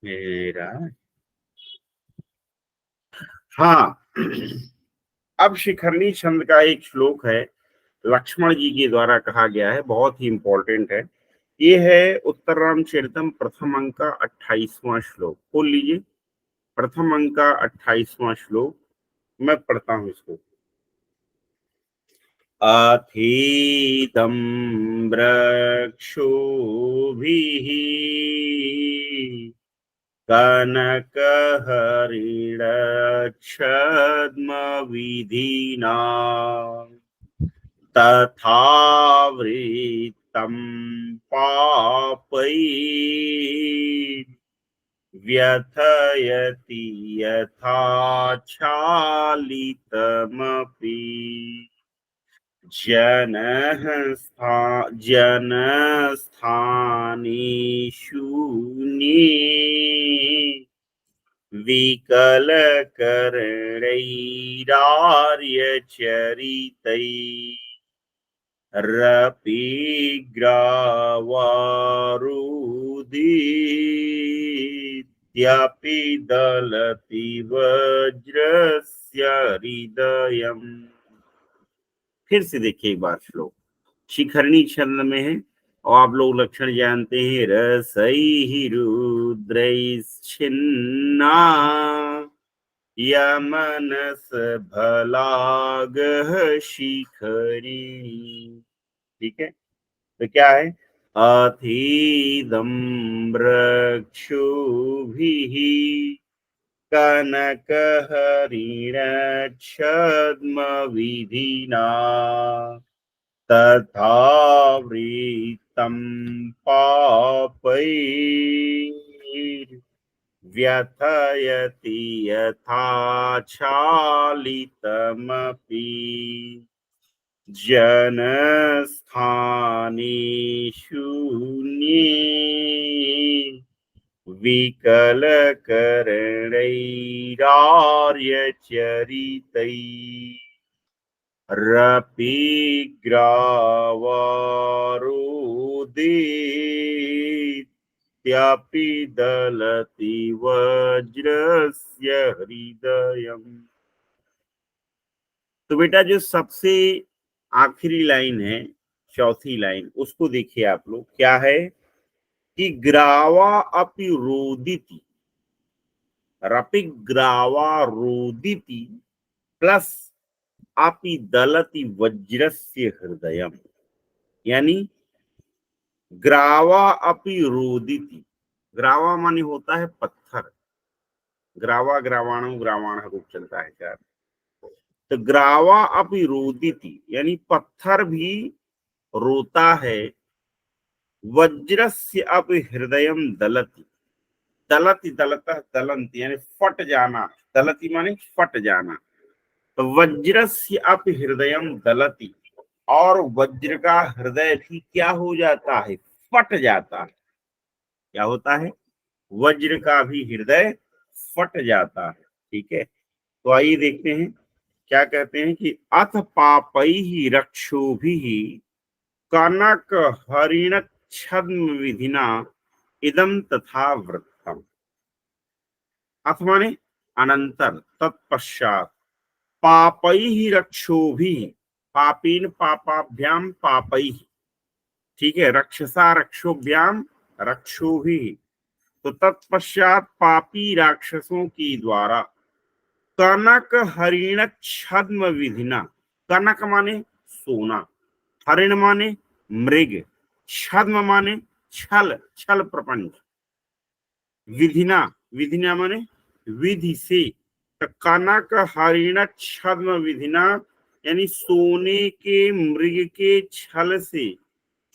मेरा, हाँ, अब शिखरणी छंद का एक श्लोक है, लक्ष्मण जी के द्वारा कहा गया है, बहुत ही इंपॉर्टेंट है। ये है उत्तर रामचरितम प्रथम अंक का 28वां श्लोक। खोल लीजिए, प्रथम अंक का 28वां श्लोक, मैं पढ़ता हूं इसको। अथीतम वृक्षोभिः कनकहरिणच्छद्मविधिना तथावृतं पापैः व्यथयति यथा क्षालितमपि जनस्थानि शून्ये विकलकरणैरार्यचरितैरपि ग्रावारुदित्यपि दलति वज्रस्य हृदयम्। फिर से देखिए एक बार श्लोक, शिखरणी छंद में है और आप लोग लक्षण जानते हैं, रसैः रुद्रैश्छिन्ना यमनस भलागः शिखरी। ठीक है, तो क्या है, अथीदं वृक्षोभिः कनकहरिणच्छद्मविधिना तथावृतं पापैर्व्यथयति यथा क्षालितमपि जनस्थानि शून्ये विकलकरणैरार्यचरितैरपि ग्रावारुदित्यपि दलति वज्रस्य हृदयम्। तो बेटा जो सबसे आखिरी लाइन है, चौथी लाइन, उसको देखिए आप लोग, क्या है कि ग्रावा अपि रोदिति, रपिग्रावा रोदिति प्लस अपि दलति वज्रस्य हृदयम, यानी ग्रावा अपि रोदिति, ग्रावा माने होता है पत्थर, ग्रावा ग्रावाणु ग्रावाण रूप चलता है चार, तो ग्रावा अपि रोदिति यानी पत्थर भी रोता है, वज्रस्य अपि हृदयम दलति, दलति दलतः दलंति यानी फट जाना, दलति माने फट जाना, तो वज्रस्य अपि हृदयम दलति, और वज्र का हृदय भी क्या हो जाता है, फट जाता है। क्या होता है, वज्र का भी हृदय फट जाता है। ठीक है, तो आइए देखते हैं क्या कहते हैं कि अथ पापैः रक्षोभिः कनक हरिण छद्म विधिना इदम तथा वृत्तम। अथ माने अनंतर, तत्पश्चात, पापैः रक्षोभिः, पापेन पापाभ्याम पापैः, ठीक है, रक्षसा रक्षोभ्याम रक्षोभिः, तो तत्पश्चात पापी राक्षसों के द्वारा कनक हरिण छद्म विधिना, कनक माने सोना, हरिण माने मृग, छद्म माने छल, छल प्रपंच, विधिना, विधिना माने विधि से, तो कनक हरिण छद्म विधिना यानी सोने के मृग के छल से,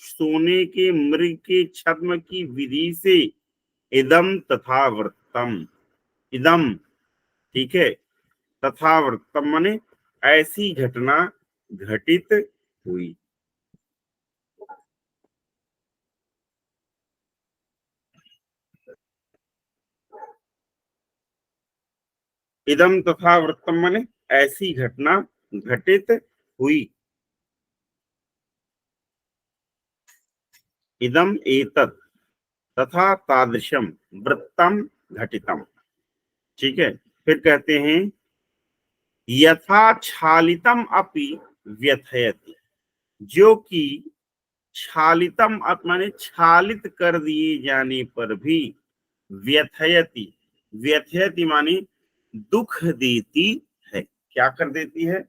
सोने के मृग के छद्म की विधि से, इदम तथा वृत्तम, इदम, ठीक है, तथा वृत्तम माने ऐसी घटना घटित हुई। इदम तथा वृत्तम माने ऐसी घटना घटित हुई। इदम एतत् तथा तादृशम वृत्तम घटितम। ठीक है, फिर कहते हैं यथा क्षालितम अपि व्यथयति, जो कि क्षालितम माने क्षालित कर दिए जाने पर भी, व्यथयति, व्यथयति माने दुख देती है। क्या कर देती है,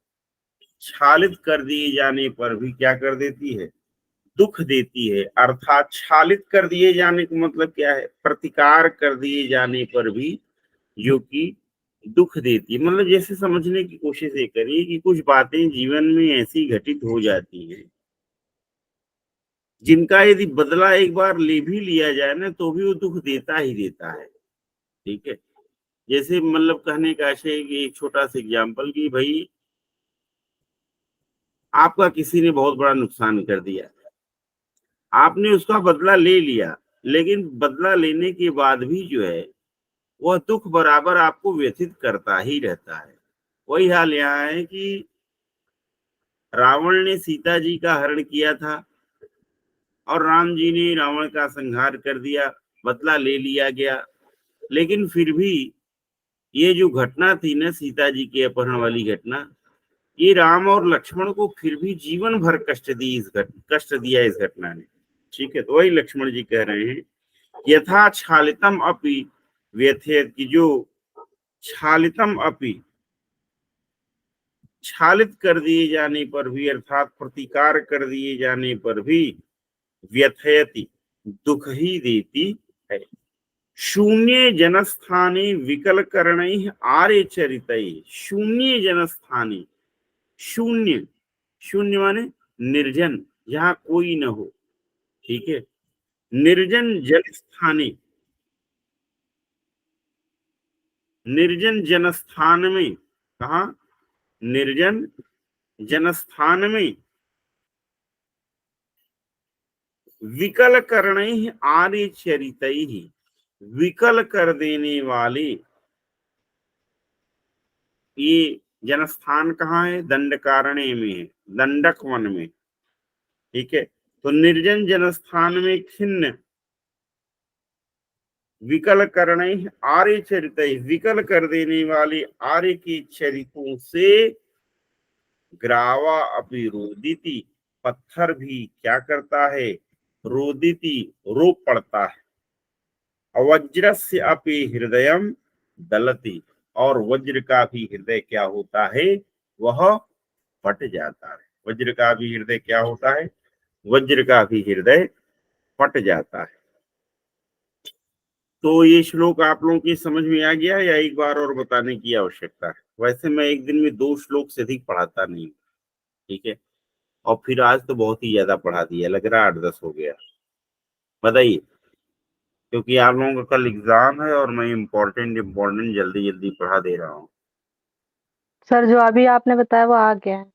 क्षालित कर दिए जाने पर भी क्या कर देती है, दुख देती है। अर्थात क्षालित कर दिए जाने का मतलब क्या है, प्रतिकार कर दिए जाने पर भी जो कि दुख देती है। मतलब जैसे समझने की कोशिश ये करिए कि कुछ बातें जीवन में ऐसी घटित हो जाती हैं जिनका यदि बदला एक बार ले भी लिया जाए ना, तो भी वो दुख देता ही देता है। ठीक है, जैसे मतलब कहने का आशय है कि एक छोटा सा एग्जाम्पल कि भाई आपका किसी ने बहुत बड़ा नुकसान कर दिया, आपने उसका बदला ले लिया, लेकिन बदला लेने के बाद भी जो है वह दुख बराबर आपको व्यथित करता ही रहता है। वही हाल यहाँ है कि रावण ने सीता जी का हरण किया था और राम जी ने रावण का संहार कर दिया, बदला ले लिया गया, लेकिन फिर भी ये जो घटना थी ना, सीता जी के अपहरण वाली घटना, ये राम और लक्ष्मण को फिर भी जीवन भर कष्ट दिया इस घटना ने। ठीक है, तो वही लक्ष्मण जी कह रहे हैं, यथा छालितम अपि व्यथेत, की जो छालितम अपि, छालित कर दिए जाने पर भी अर्थात प्रतिकार कर दिए जाने पर भी व्यथयति, दुख ही देती है। शून्य जनस्थाने विकल करणैः आर्य चरितैः, शून्य जनस्थाने, शून्य, शून्य माने निर्जन, जहां कोई न हो। ठीक है, निर्जन जनस्थाने, निर्जन जनस्थान में, कहा, निर्जन जनस्थान में विकल करणैः आर्य चरितैः, विकल कर देने वाले, ये जनस्थान कहाँ है, दंडकारण्य में है, दंडक वन में। ठीक है, तो निर्जन जनस्थान में खिन्न, विकल करणैः आर्य चरितैः, विकल कर देने वाले आर्य के चरितों से ग्रावा अपि रोदिति, पत्थर भी क्या करता है, रोदिति, रो पड़ता है। वज्रस्य अपि हृदयम दलति, और वज्र का भी हृदय क्या होता है, वह फट जाता है। वज्र का भी हृदय क्या होता है, वज्र का भी हृदय फट जाता है। तो ये श्लोक आप लोगों की समझ में आ गया या एक बार और बताने की आवश्यकता है? वैसे मैं एक दिन में 2 श्लोक से अधिक पढ़ाता नहीं। ठीक है, और फिर आज तो बहुत ही ज्यादा पढ़ा दिया, लग रहा 8-10 हो गया। बताइए, क्योंकि आप लोगों का कल एग्जाम है और मैं इम्पोर्टेंट जल्दी जल्दी पढ़ा दे रहा हूँ। सर जो अभी आपने बताया वो आ गया है।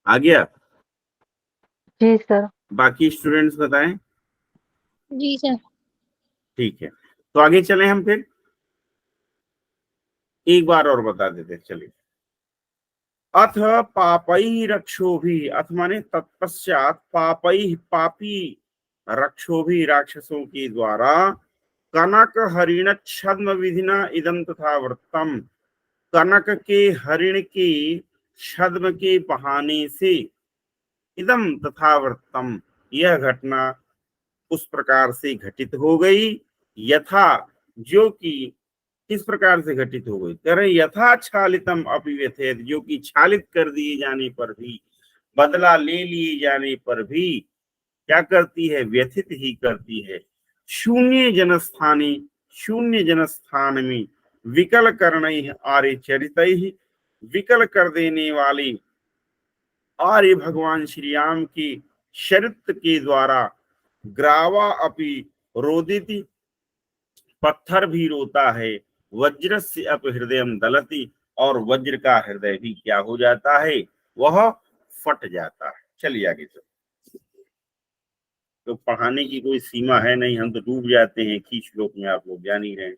आ गया? जी सर। बाकी स्टूडेंट्स बताएं। जी सर। ठीक है, तो आगे चले हम फिर, एक बार और बता देते चलिए। अथ पापई रक्षो भी, अथ माने तत्पश्चात, पापई पापी रक्षो भी, राक्षसों के द्वारा, कनक हरिण छद्म विधिना इदम तथा वृत्तम, कनक के हरिण के छद्म के बहाने से, इदम तथा वृत्तम, यह घटना उस प्रकार से घटित हो गई, यथा, जो कि किस प्रकार से घटित हो गई, कह रहे यथा छालितम अपिव्यथेत, जो कि छालित कर दिए जाने पर भी, बदला ले लिए जाने पर भी क्या करती है, व्यथित ही करती है। शून्य जनस्थाने, शून्य जनस्थान में, विकल करणैः आर्य चरितैः, विकल कर देने वाले आर्य भगवान श्री राम की शरित के द्वारा, ग्रावा अपि रोदिति, पत्थर भी रोता है, वज्रस्य अपि हृदयम दलति, और वज्र का हृदय भी क्या हो जाता है, वह फट जाता है। चलिए आगे चलो, तो पढ़ाने की कोई सीमा है नहीं, हम तो डूब जाते हैं की श्लोक में, आप लोग जान ही रहे हैं।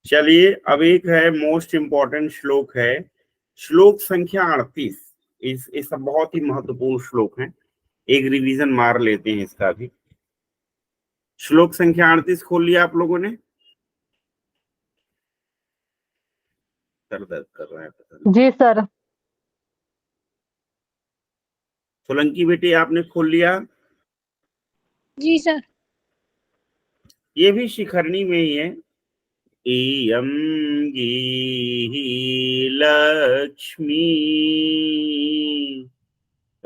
चलिए, अब एक है मोस्ट इंपॉर्टेंट श्लोक है, श्लोक संख्या 38। इस सब बहुत ही महत्वपूर्ण श्लोक है, एक रिवीजन मार लेते हैं इसका भी। श्लोक संख्या 38 खोल लिया आप लोगों ने? सर दर्द कर रहा है पता नहीं। जी सर। सोलंकी बेटी आपने खोल लिया? जी सर। ये भी शिखरणी में ही है। इयं गीहि लक्ष्मी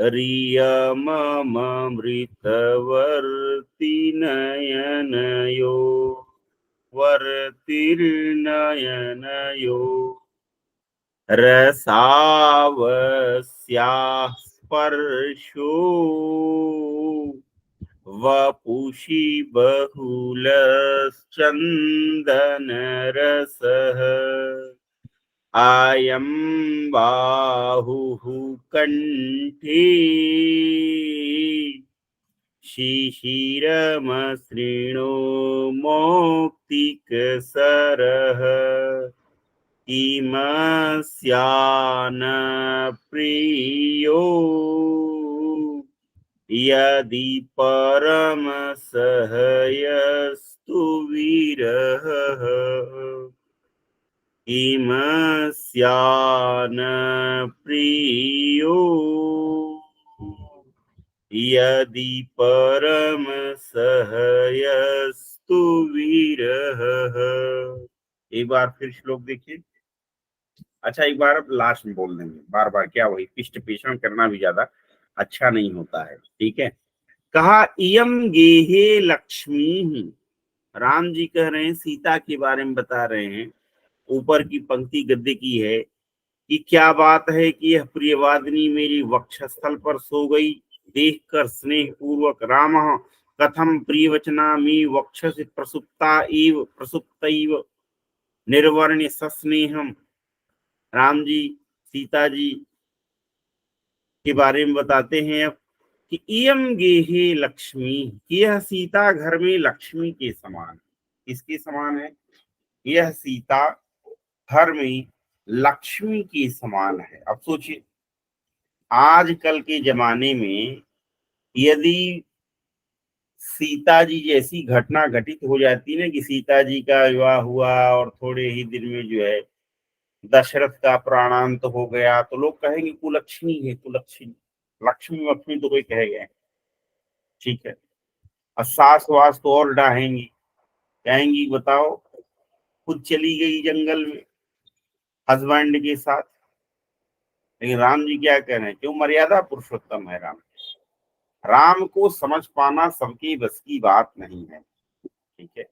रियममृतवर्ति नयनयो वर्तिर्नयनयो रसावस्याः स्पर्शो वपुषि बहुलश्चन्दनरसः अयं बाहुः कण्ठे शिशिरमसृणो मौक्तिकसरः किमस्यान प्रियो यदि परमसहयस्तु विरहः किमस्यान प्रियो यदि परमसहयस्तु विरहः। एक बार फिर श्लोक देखिए। अच्छा, एक बार अब लास्ट में बोल देंगे, बार बार क्या वही पिष्ट पेषण करना भी ज्यादा अच्छा नहीं होता है। ठीक है। कहा इयम गेहे लक्ष्मी। राम जी कह रहे हैं, सीता के बारे में बता रहे हैं। ऊपर की पंक्ति गद्य की है कि क्या बात है कि यह प्रियवादिनी मेरी वक्षस्थल पर सो गई। देख कर स्नेह पूर्वक राम कथम प्रियवचनामी वक्षस प्रसुप्तैव निर्वर्ण्य सस्नेहम। राम जी सीता जी के बारे में बताते हैं अब कि इयम गेहे लक्ष्मी, यह सीता घर में लक्ष्मी के समान। किसके समान है? यह सीता घर में लक्ष्मी के समान है। अब सोचिए, आजकल के जमाने में यदि सीता जी जैसी घटना घटित हो जाती ना कि सीता जी का विवाह हुआ और थोड़े ही दिन में जो है दशरथ का प्राणांत हो गया, तो लोग कहेंगे कुलक्षणी है, कुलक्षणी। लक्ष्मी वक्ष्मी तो कोई कहेगा, ठीक है। और सास वास तो और डाहेंगी, कहेंगी बताओ खुद चली गई जंगल में हस्बैंड के साथ। लेकिन राम जी क्या कह रहे हैं? क्यों? मर्यादा पुरुषोत्तम है राम। राम को समझ पाना सबकी बस की बात नहीं है। ठीक है।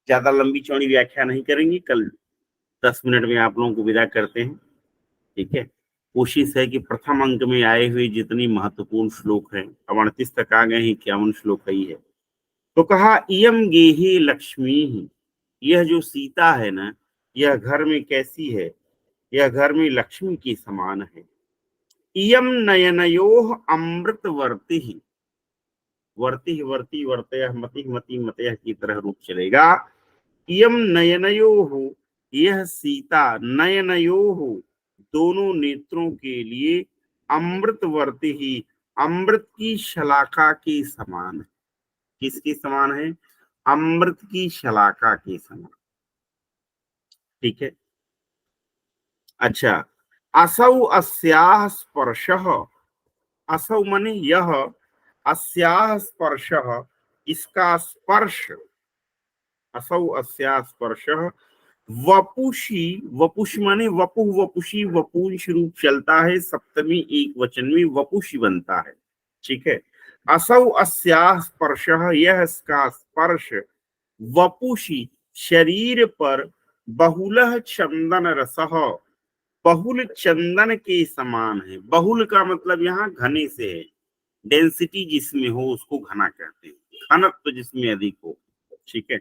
ज्यादा लंबी चौड़ी व्याख्या नहीं करेंगे, कल 10 मिनट में आप लोगों को विदा करते हैं। ठीक है। कोशिश है कि प्रथम अंक में आए हुए जितनी महत्वपूर्ण श्लोक हैं, अब 38 तक आ गए हैं, 51 श्लोक ही है। तो कहा इयम गेहे लक्ष्मी, यह जो सीता है ना, यह घर में कैसी है? यह घर में लक्ष्मी के समान है। इयम नयनयोः अमृतवर्ति, वर्ति वर्ति वर्तय मति मति मतयः की तरह रूप चलेगा। इयम नयनयोः, यह सीता नयनयोः दोनों नेत्रों के लिए अमृतवर्ति ही, अमृत की शलाका के समान है। किसके समान है? अमृत की शलाका के समान। ठीक है। अच्छा, असौ अस्याः स्पर्शः, असौ माने यह, अस्याः स्पर्शः इसका स्पर्श, असौ अस्याः स्पर्शः वपुषी, वपुष माने वपु वपुषी, वपुंश रूप चलता है, सप्तमी एक वचन में वपुषी बनता है। ठीक है। असौ अस्याः स्पर्शः, यह इसका स्पर्श वपुषी शरीर पर बहुलः चंदन रसः, बहुल चंदन के समान है। बहुल का मतलब यहाँ घने से है, डेंसिटी जिसमें हो उसको घना कहते हैं, घनत्व जिसमें अधिक हो। ठीक है।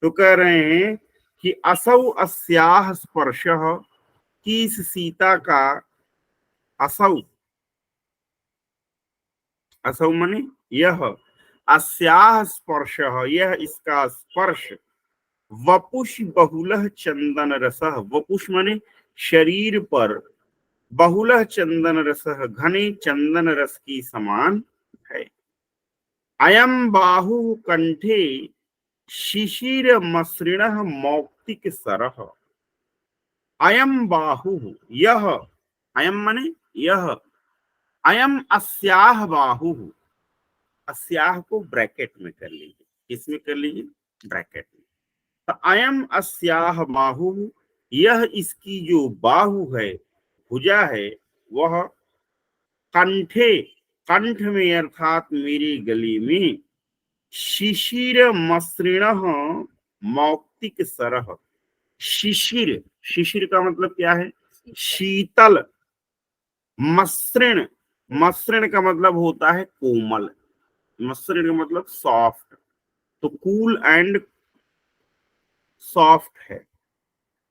तो कह रहे हैं कि असौ अस्याः स्पर्शः, कि इस सीता का, असौ, असौ माने यह, अस्याः स्पर्शः यह इसका स्पर्श, वपुष बहुलः चंदन रसः, वपुष माने शरीर पर, बहुलः चंदन रसः घने चंदन रस की समान है। अयम बाहु कंठे शिशिर मसृणः मौक्तिक सरः। अयम बाहु, यह, अयम माने यह, अयम अस्याह बाहु, अस्याह को ब्रैकेट में कर लीजिए। किसमें कर लीजिए? ब्रैकेट में। तो अयम अस्याह बाहु, यह इसकी जो बाहु है, भुजा है, वह कंठे, कंठ में अर्थात मेरे गले में, शिशिर मसृण मौक्तिक सरह। शिशिर, शिशिर का मतलब क्या है? शीतल। मसृण, मसृण का मतलब होता है कोमल। मसृण का मतलब सॉफ्ट, तो कूल एंड सॉफ्ट है।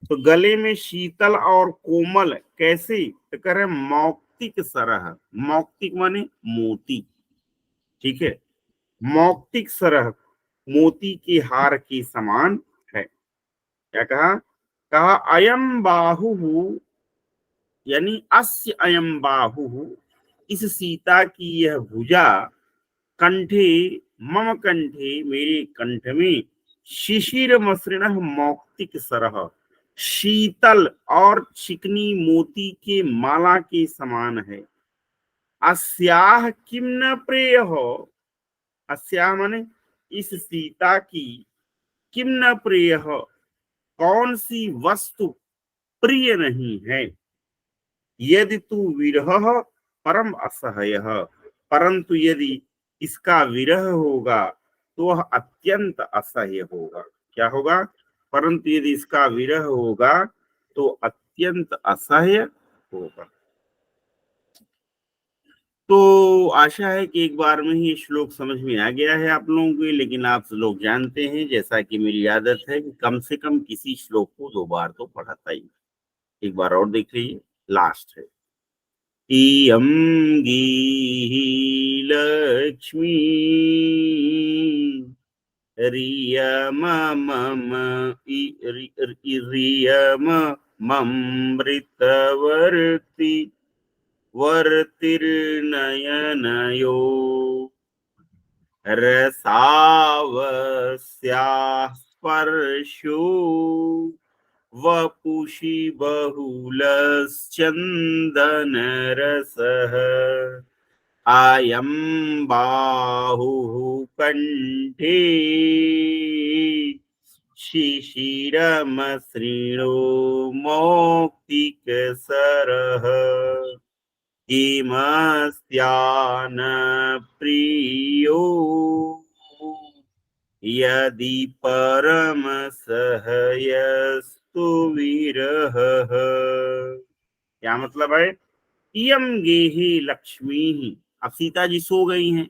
तो गले में शीतल और कोमल कैसे? तो कह रहे मौक्तिक सरह। मौक्तिक माने मोती, ठीक है। मौक्तिक सरह मोती के हार के समान है। क्या कहा? कहा अयम बाहु, यानी अस्य अयम बाहु, इस सीता की यह भुजा, कंठे, मम कंठे, मेरे कंठ में, शिशिर मसृण मौक्तिक सरह, शीतल और चिकनी मोती के माला के समान है। अस्याह किम न प्रेय हो, अस्याह माने इस सीता की, किम न प्रेय हो, कौन सी वस्तु प्रिय नहीं है। यदि तू विरह परम असह्य, परंतु यदि इसका विरह होगा तो वह अत्यंत असह्य होगा। क्या होगा? परंतु यदि इसका विरह होगा तो अत्यंत असह्य होगा। तो आशा है कि एक बार में ही ये श्लोक समझ में आ गया है आप लोगों को, लेकिन आप लोग जानते हैं, जैसा कि मेरी आदत है, कि कम से कम किसी श्लोक को 2 बार तो पढ़ाता ही। एक बार और देख लीजिए, लास्ट है। इयं गीः लक्ष्मी रियममम रियमममृतवर्ति वर्तिर्नयनयो रसावस्याः स्पर्शो वपुषि बहुलश्चन्दनरसः अयं बाहुः कण्ठे शिशिरमसृणो मौक्तिकसरः किमस्यान प्रियो यदि परम सहयस्तु विरहः। क्या मतलब है? इयम गेहि लक्ष्मी, अब सीता जी सो गई हैं,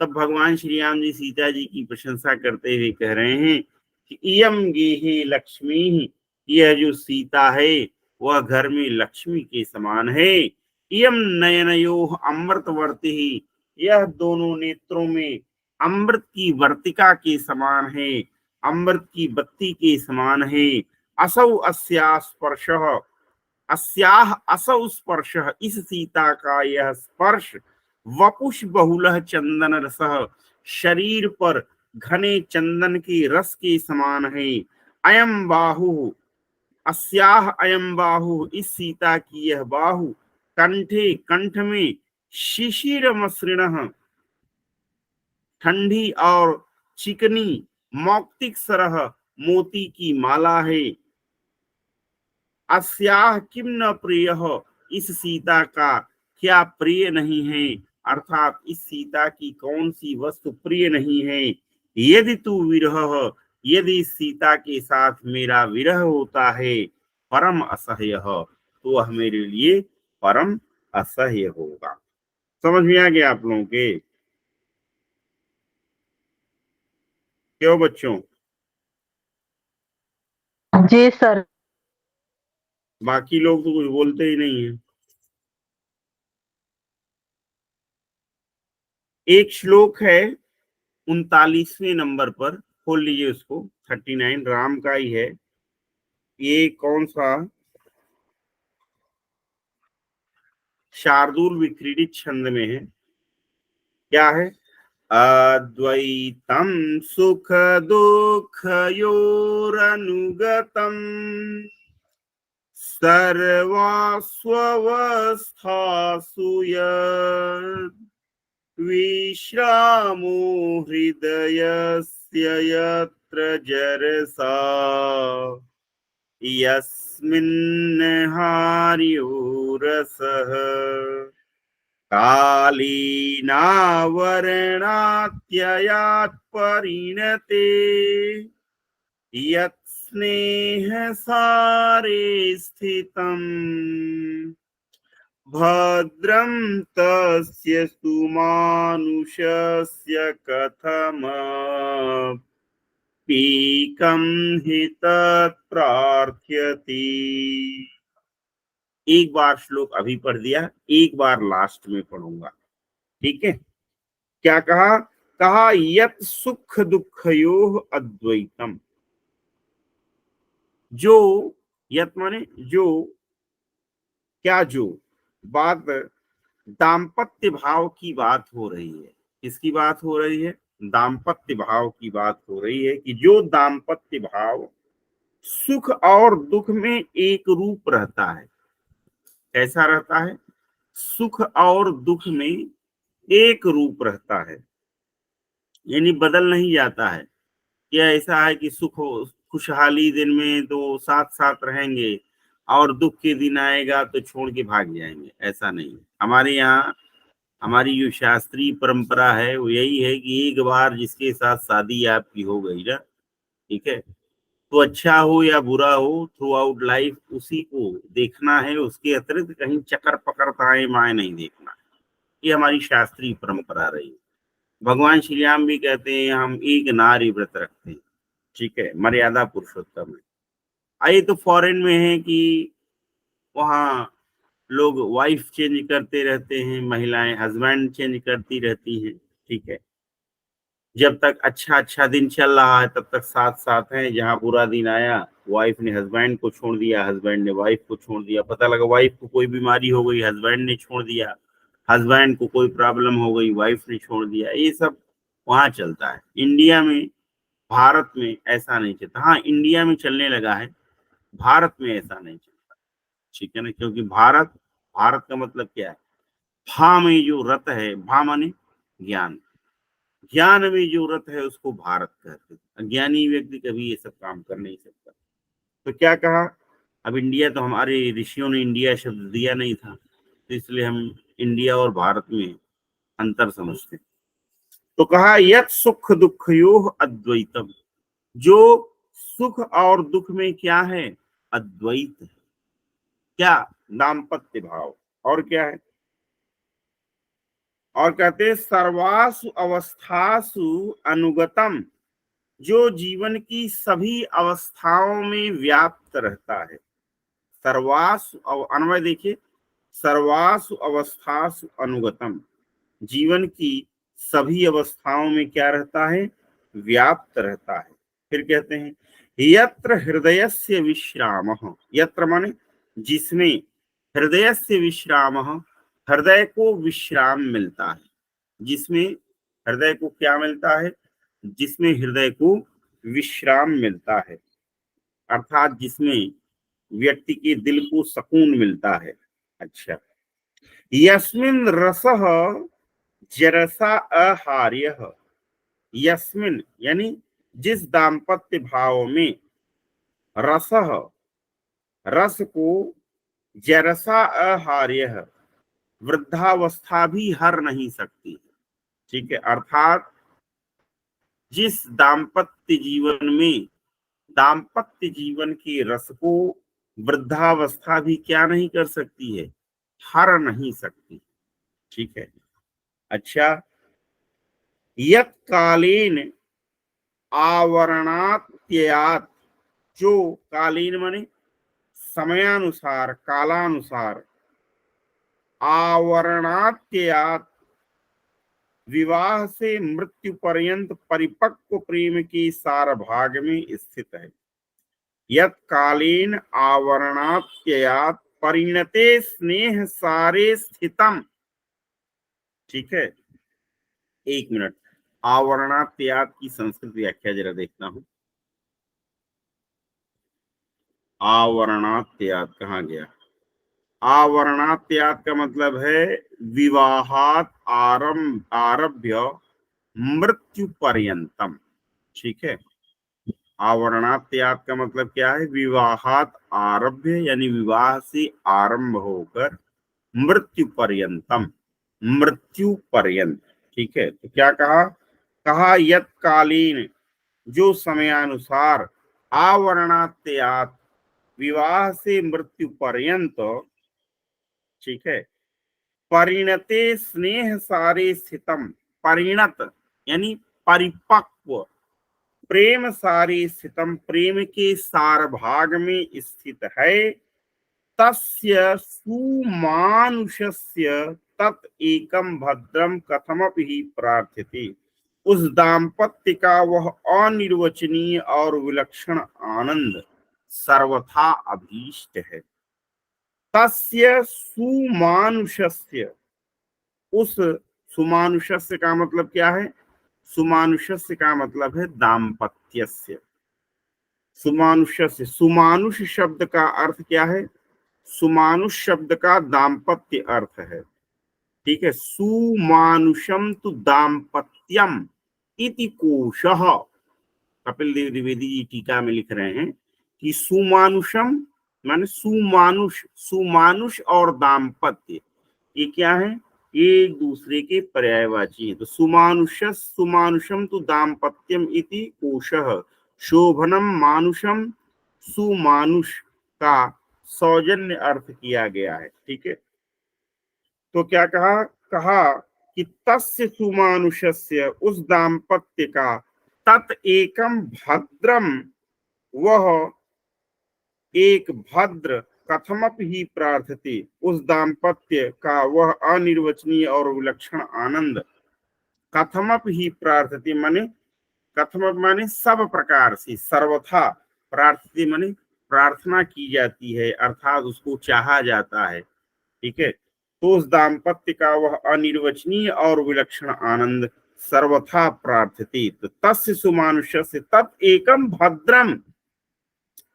तब भगवान श्री राम जी सीता जी की प्रशंसा करते हुए कह रहे हैं कि इयम गेहि लक्ष्मी, यह जो सीता है वह घर में लक्ष्मी के समान है। इयम नयनयोः अमृतवर्ती, यह दोनों नेत्रों में अमृत की वर्तिका के समान है, अमृत की बत्ती के समान है। असौ अस्या स्पर्शः, अस्याह असौ स्पर्शः, इस सीता का यह स्पर्श, वपुष बहुलः चंदन रसः, शरीर पर घने चंदन के रस के समान है। अयम बाहु, अस्याह अयम बाहु, इस सीता की यह बाहु, कंठे, कंठ में, शिशिर मसृणः, ठंडी और चिकनी, मौक्तिक सरह, मोती की माला है। अस्याह किम न प्रिय, इस सीता का क्या प्रिय नहीं है, अर्थात इस सीता की कौन सी वस्तु प्रिय नहीं है। यदि तू विरह, यदि इस सीता के साथ मेरा विरह होता है, परम असह्य, तो वह मेरे लिए परम असह्य होगा। समझ में आ गया आप लोगों के? क्यों बच्चों? जी सर। बाकी लोग तो कुछ बोलते ही नहीं है। एक श्लोक है 39वें नंबर पर, खोल लीजिए उसको, 39, राम का ही है। ये कौन सा? शार्दूल विक्रीडित छंद में है। क्या है? अद्वैतम सुख दुख योरनुगतम सर्वास्वस्थासु यत् विश्रामो हृदयस्य यत्र जरसा यस्मिन् हार्यो रसः। कालीनावरणात्ययात् परिणते यत् स्नेह सारे स्थितम् भद्रं तस्य सुमानुषस्य कथमपीकं हि तत्प्रार्थ्यते। एक बार श्लोक अभी पढ़ दिया, एक बार लास्ट में पढ़ूंगा, ठीक है। क्या कहा? कहा यत् सुख दुखयोः अद्वैतम। जो, यत् माने जो, क्या जो, बात दाम्पत्य भाव की बात हो रही है। किसकी बात हो रही है? दाम्पत्य भाव की बात हो रही है कि जो दाम्पत्य भाव सुख और दुख में एक रूप रहता है। कैसा रहता है? सुख और दुख में एक रूप रहता है, यानी बदल नहीं जाता है। क्या ऐसा है कि सुख हो, खुशहाली दिन में तो साथ साथ रहेंगे और दुख के दिन आएगा तो छोड़ के भाग जाएंगे? ऐसा नहीं। हमारे यहाँ हमारी जो शास्त्रीय परंपरा है वो यही है कि एक बार जिसके साथ शादी आपकी हो गई ना, ठीक है, तो अच्छा हो या बुरा हो, थ्रू आउट लाइफ उसी को देखना है, उसके अतिरिक्त कहीं चक्कर पकड़ ताए माए नहीं देखना। ये हमारी शास्त्रीय परंपरा रही। भगवान श्री राम भी कहते हैं हम एक नारी व्रत रखते हैं, ठीक है, मर्यादा पुरुषोत्तम है। आइए तो फॉरेन में है कि वहाँ लोग वाइफ चेंज करते रहते हैं, महिलाएं हस्बैंड चेंज करती रहती हैं, ठीक है। जब तक अच्छा अच्छा दिन चल रहा है तब तक साथ साथ हैं, जहाँ बुरा दिन आया वाइफ ने हस्बैंड को छोड़ दिया, हस्बैंड ने वाइफ को छोड़ दिया, पता लगा वाइफ को कोई बीमारी हो गई, हस्बैंड ने छोड़ दिया, हस्बैंड को कोई प्रॉब्लम हो गई, वाइफ ने छोड़ दिया। ये सब वहाँ चलता है। इंडिया में, भारत में ऐसा नहीं चलता। हाँ, इंडिया में चलने लगा है, भारत में ऐसा नहीं चलता, ठीक है ना। क्योंकि भारत, भारत का मतलब क्या है? भा में जो रत है, भा माने ज्ञान, ज्ञान में जो रत है उसको भारत कहते हैं। अज्ञानी व्यक्ति कभी ये सब काम कर नहीं सकता। तो क्या कहा? अब इंडिया तो हमारे ऋषियों ने इंडिया शब्द दिया नहीं था, तो इसलिए हम इंडिया और भारत में अंतर समझते हैं। तो कहा यत् सुख दुखयोः अद्वैतम। जो सुख और दुख में क्या है? अद्वैत है। क्या? दाम्पत्य भाव। और क्या है? और कहते सर्वासु अवस्थासु अनुगतम। जो जीवन की सभी अवस्थाओं में व्याप्त रहता है। सर्वासु अन्वय देखिए, सर्वासु अवस्थासु अनुगतम, जीवन की सभी अवस्थाओं में क्या रहता है? व्याप्त रहता है। फिर कहते हैं यत्र हृदयस्य विश्रामः। यत्र माने जिसमें, हृदयस्य विश्रामः, हृदय को विश्राम मिलता है। जिसमें हृदय को क्या मिलता है? जिसमें हृदय को विश्राम मिलता है, अर्थात जिसमें व्यक्ति के दिल को सुकून मिलता है। अच्छा, यस्मिन रसः जरसा आहार्यः। यस्मिन यानी जिस दाम्पत्य भाव में, रसः रस को, जरसा आहार्यः वृद्धावस्था भी हर नहीं सकती, ठीक है। अर्थात जिस दाम्पत्य जीवन में, दाम्पत्य जीवन के रस को वृद्धावस्था भी क्या नहीं कर सकती है? हर नहीं सकती, ठीक है। अच्छा, यत् कालीन आवरणात्ययात। जो कालीन माने समयानुसार, कालानुसार, आवरणात्ययात विवाह से मृत्यु पर्यंत परिपक्व प्रेम की सार भाग में स्थित है। यत् कालीन आवरणात्ययात परिणते स्नेह सारे स्थितम, ठीक है। एक मिनट, आवरणात्ययात की संस्कृत व्याख्या जरा देखता हूं। आवरणात्ययात कहाँ गया? आवरणात्ययात का मतलब है विवाहात आरभ्य मृत्यु पर्यंतम, ठीक है। आवरणात्ययात का मतलब क्या है? विवाहात आरभ्य यानी विवाह से आरंभ होकर मृत्यु पर्यंतम, मृत्यु पर्यंत। ठीक है, तो क्या कहा? कहा यत कालीन, जो समयानुसार आवरणात्यात, विवाह से मृत्यु पर्यंत, ठीक है, परिणते स्नेह सारे स्थितम, परिणत यानी परिपक्व, प्रेम सारे स्थितम, प्रेम के सार भाग में स्थित है, तस्य सुमानुषस्य तत् एकम भद्रम कथमपि ही प्रार्थ्यते, उस दाम्पत्य का वह अनिर्वचनीय और विलक्षण आनंद सर्वथा अभीष्ट है। तस्य सुमानुषस्य, उस सुमानुषस्य का मतलब क्या है? सुमानुषस्य का मतलब है दाम्पत्यस्य। सुमानुषस्य, सुमानुष शब्द का अर्थ क्या है? सुमानुष शब्द का दाम्पत्य अर्थ है। ठीक है, सुमानुषम तु दाम्पत्यम इति कोशः, कपिल देव द्विवेदी जी टीका में लिख रहे हैं कि सुमानुषम माने सुमानुष, सुमानुष और दाम्पत्य ये क्या है? एक दूसरे के पर्यायवाची है। तो सुमानुषम तु दाम्पत्यम इति कोशः, शोभनम मानुषम, सुमानुष का सौजन्य अर्थ किया गया है। ठीक है, तो क्या कहा? कहा कि तस्य सुमानुषस्य, उस दाम्पत्य का, तत् एकम भद्रम, वह एक भद्र, कथमप ही प्रार्थते, उस दाम्पत्य का वह अनिर्वचनीय और विलक्षण आनंद, कथमप ही प्रार्थते माने, कथमप माने सब प्रकार से, सर्वथा, प्रार्थते माने प्रार्थना की जाती है, अर्थात उसको चाहा जाता है। ठीक है, तो उस दाम्पत्य का वह अनिर्वचनीय और विलक्षण आनंद सर्वथा प्रार्थते, तो तस्य सुमानुषस्य तत् एकम भद्रम,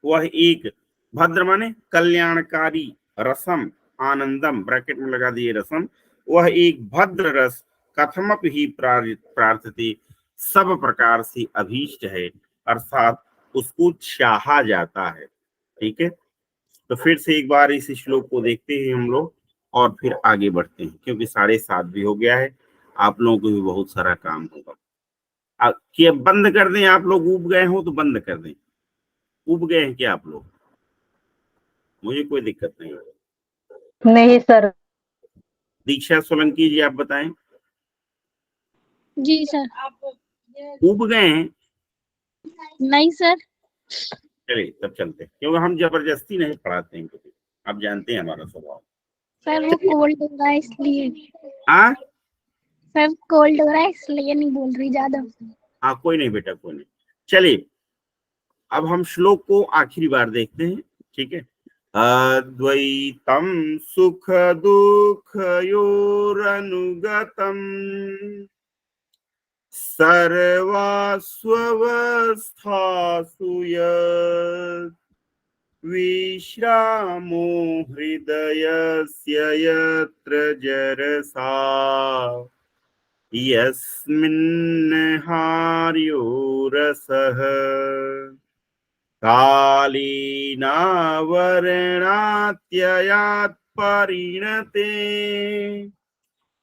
वह एक, भद्र माने कल्याणकारी, रसम आनंदम, ब्रैकेट में लगा दिए रसम, वह एक भद्र रस, कथमप ही प्रार्थते, सब प्रकार से अभीष्ट है, अर्थात उसको चाहा जाता है। ठीक है, तो फिर से एक बार इस श्लोक को देखते हैं हम लोग और फिर आगे बढ़ते हैं, क्योंकि 7:30 भी हो गया है, आप लोगों को भी बहुत सारा काम होगा। कि अब बंद कर दें? आप लोग ऊब गए हो तो बंद कर दें। ऊब गए हैं क्या आप लोग? मुझे कोई दिक्कत नहीं है। नहीं सर। दीक्षा सोलंकी जी, आप बताएं। जी सर। ऊब गए हैं? नहीं सर। चलिए तब चलते हैं, क्योंकि हम जबरदस्ती नहीं पढ़ाते हैं कभी, आप जानते हैं हमारा स्वभाव। सर वो कोल्ड हो रहा है इसलिए। हाँ सर कोल्ड हो रहा है इसलिए नहीं बोल रही ज्यादा। हाँ, कोई नहीं बेटा, कोई नहीं। चलिए अब हम श्लोक को आखिरी बार देखते हैं। ठीक है, अद्वैतम सुख दुख योरनुगतम, सर्वास्वस्थासु यत् विश्रामो हृदयस्य यत्र जरसा, यस्मिन् हार्यो रसः, कालेनावरणात्ययात् परिणते,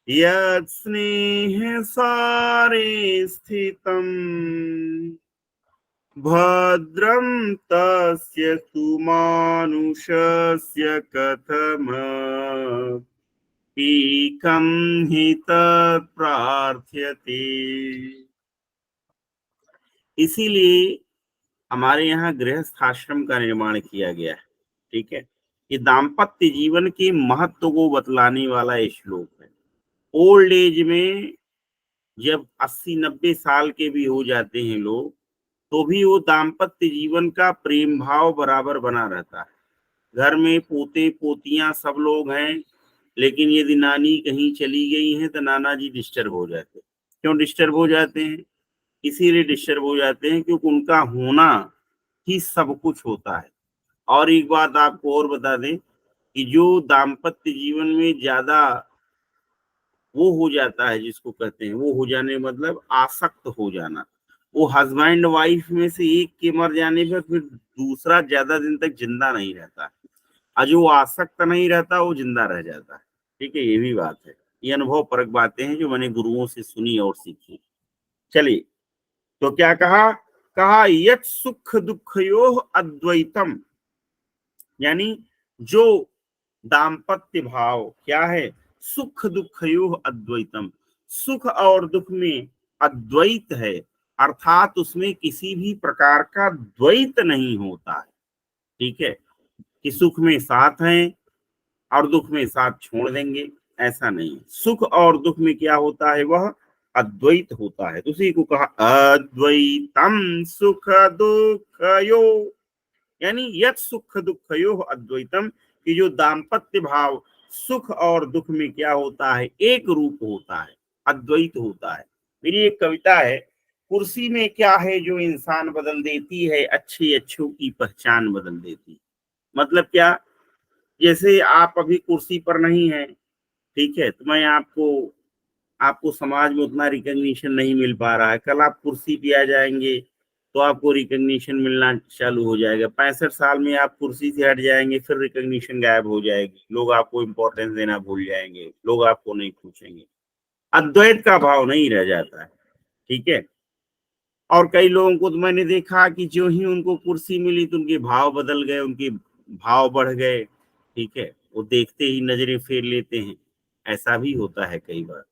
यत् स्नेहसारे स्थितम्, भद्रं तस्य सुमानुषस्य कथमपीकं हि तत् प्रार्थ्यते। इसीलिए हमारे यहाँ गृहस्थ आश्रम का निर्माण किया गया है। ठीक है, ये दाम्पत्य जीवन के महत्व को बतलाने वाला ये श्लोक है। ओल्ड एज में जब 80-90 साल के भी हो जाते हैं लोग, तो भी वो दाम्पत्य जीवन का प्रेम भाव बराबर बना रहता है। घर में पोते पोतियां सब लोग हैं, लेकिन यदि नानी कहीं चली गई है तो नाना जी डिस्टर्ब हो जाते हैं। क्यों डिस्टर्ब हो जाते हैं? इसीलिए डिस्टर्ब हो जाते हैं क्योंकि उनका होना ही सब कुछ होता है। और एक बात आपको और बता दें कि जो दाम्पत्य जीवन में ज्यादा वो हो जाता है, जिसको कहते हैं वो हो जाने मतलब आसक्त हो जाना, वो हस्बैंड वाइफ में से एक के मर जाने पर फिर दूसरा ज्यादा दिन तक जिंदा नहीं रहता, और जो आसक्त नहीं रहता वो जिंदा रह जाता है। ठीक है, ये भी बात है। ये अनुभव परक बातें हैं जो मैंने गुरुओं से सुनी और सीखी। चलिए, तो क्या कहा? कहा यत् सुख दुखयोः अद्वैतम, यानी जो दाम्पत्य भाव क्या है? सुख दुखयोः अद्वैतम, सुख और दुख में अद्वैत है, अर्थात उसमें किसी भी प्रकार का द्वैत नहीं होता है। ठीक है, कि सुख में साथ हैं और दुख में साथ छोड़ देंगे, ऐसा नहीं। सुख और दुख में क्या होता है? वह अद्वैत होता है। उसी को कहा अद्वैतम सुख दुखयो, यानी यत् सुख दुखयो अद्वैतम, कि जो दाम्पत्य भाव सुख और दुख में क्या होता है? एक रूप होता है, अद्वैत होता है। मेरी एक कविता है, कुर्सी में क्या है जो इंसान बदल देती है, अच्छे अच्छों की पहचान बदल देती। मतलब क्या? जैसे आप अभी कुर्सी पर नहीं है, ठीक है, तो मैं आपको आपको समाज में उतना रिकग्निशन नहीं मिल पा रहा है। कल आप कुर्सी पे आ जाएंगे तो आपको रिकग्निशन मिलना चालू हो जाएगा। 65 साल में आप कुर्सी से हट जाएंगे, फिर रिकग्निशन गायब हो जाएगी, लोग आपको इंपॉर्टेंस देना भूल जाएंगे, लोग आपको नहीं पूछेंगे, अद्वैत का भाव नहीं रह जाता है। ठीक है, और कई लोगों को तो मैंने देखा कि जो ही उनको कुर्सी मिली तो उनके भाव बदल गए, उनके भाव बढ़ गए। ठीक है, वो देखते ही नजरें फेर लेते हैं, ऐसा भी होता है कई बार।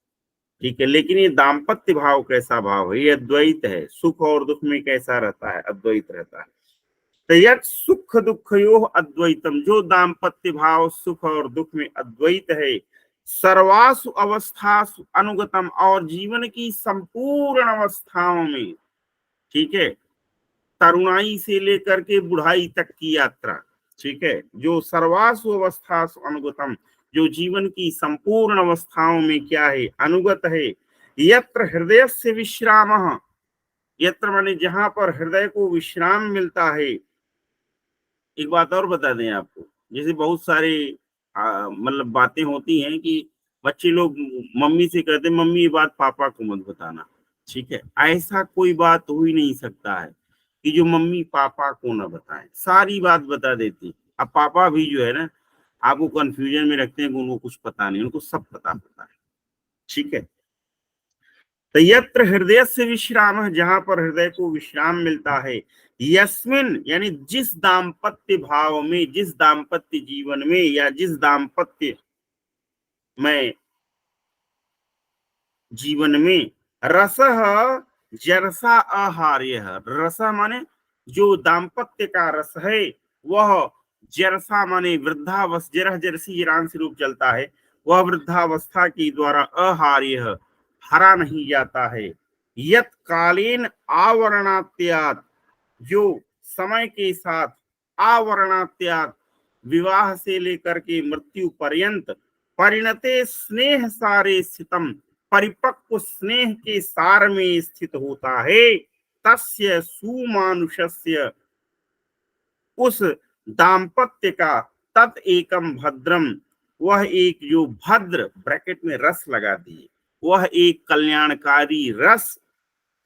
ठीक है, लेकिन ये दाम्पत्य भाव कैसा भाव है? ये अद्वैत है। सुख और दुख में कैसा रहता है? अद्वैत रहता है। तो यत् सुख दुखयोः अद्वैतम, जो दाम्पत्य भाव सुख और दुख में अद्वैत है, सर्वासु अवस्थासु अनुगतम, और जीवन की संपूर्ण अवस्थाओं में, ठीक है, तरुणाई से लेकर के बुढ़ाई तक की यात्रा, ठीक है, जो सर्वासु अवस्थासु अनुगतम, जो जीवन की संपूर्ण अवस्थाओं में क्या है? अनुगत है। यत्र हृदयस्य विश्रामः, यत्र माने जहां पर हृदय को विश्राम मिलता है। एक बात और बता दें आपको, जैसे बहुत सारे मतलब बातें होती हैं कि बच्चे लोग मम्मी से कहते हैं मम्मी ये बात पापा को मत बताना। ठीक है, ऐसा कोई बात हो ही नहीं सकता है कि जो मम्मी पापा को ना बताएं, सारी बात बता देती। अब पापा भी जो है ना, आपको कंफ्यूजन में रखते हैं कि उनको कुछ पता नहीं, उनको सब पता होता है। ठीक है, तो यत्र हृदय से विश्राम, जहां पर हृदय को विश्राम मिलता है, यस्मिन, यानी जिस दाम्पत्य भाव में, जिस दाम्पत्य जीवन में, या जिस दाम्पत्य में जीवन में, रसः जरसा आहार्य, रस माने जो दाम्पत्य का रस है, वह जरसा माने वृद्धावस्था, जरह जरसी ईरान से रूप चलता है, वह वृद्धावस्था के द्वारा आहार्य, हरा नहीं जाता है। यत कालीन आवरणात्यात, जो समय के साथ, आवरणात्यात विवाह से लेकर के मृत्यु पर्यंत, परिणते स्नेह सारे स्थितम, परिपक्व स्नेह के सार में स्थित होता है। तस्य सुमानुषस्य, उस दाम्पत्य का, तत् एकम भद्रम, वह एक जो भद्र, ब्रैकेट में रस लगा दिए, वह एक कल्याणकारी रस,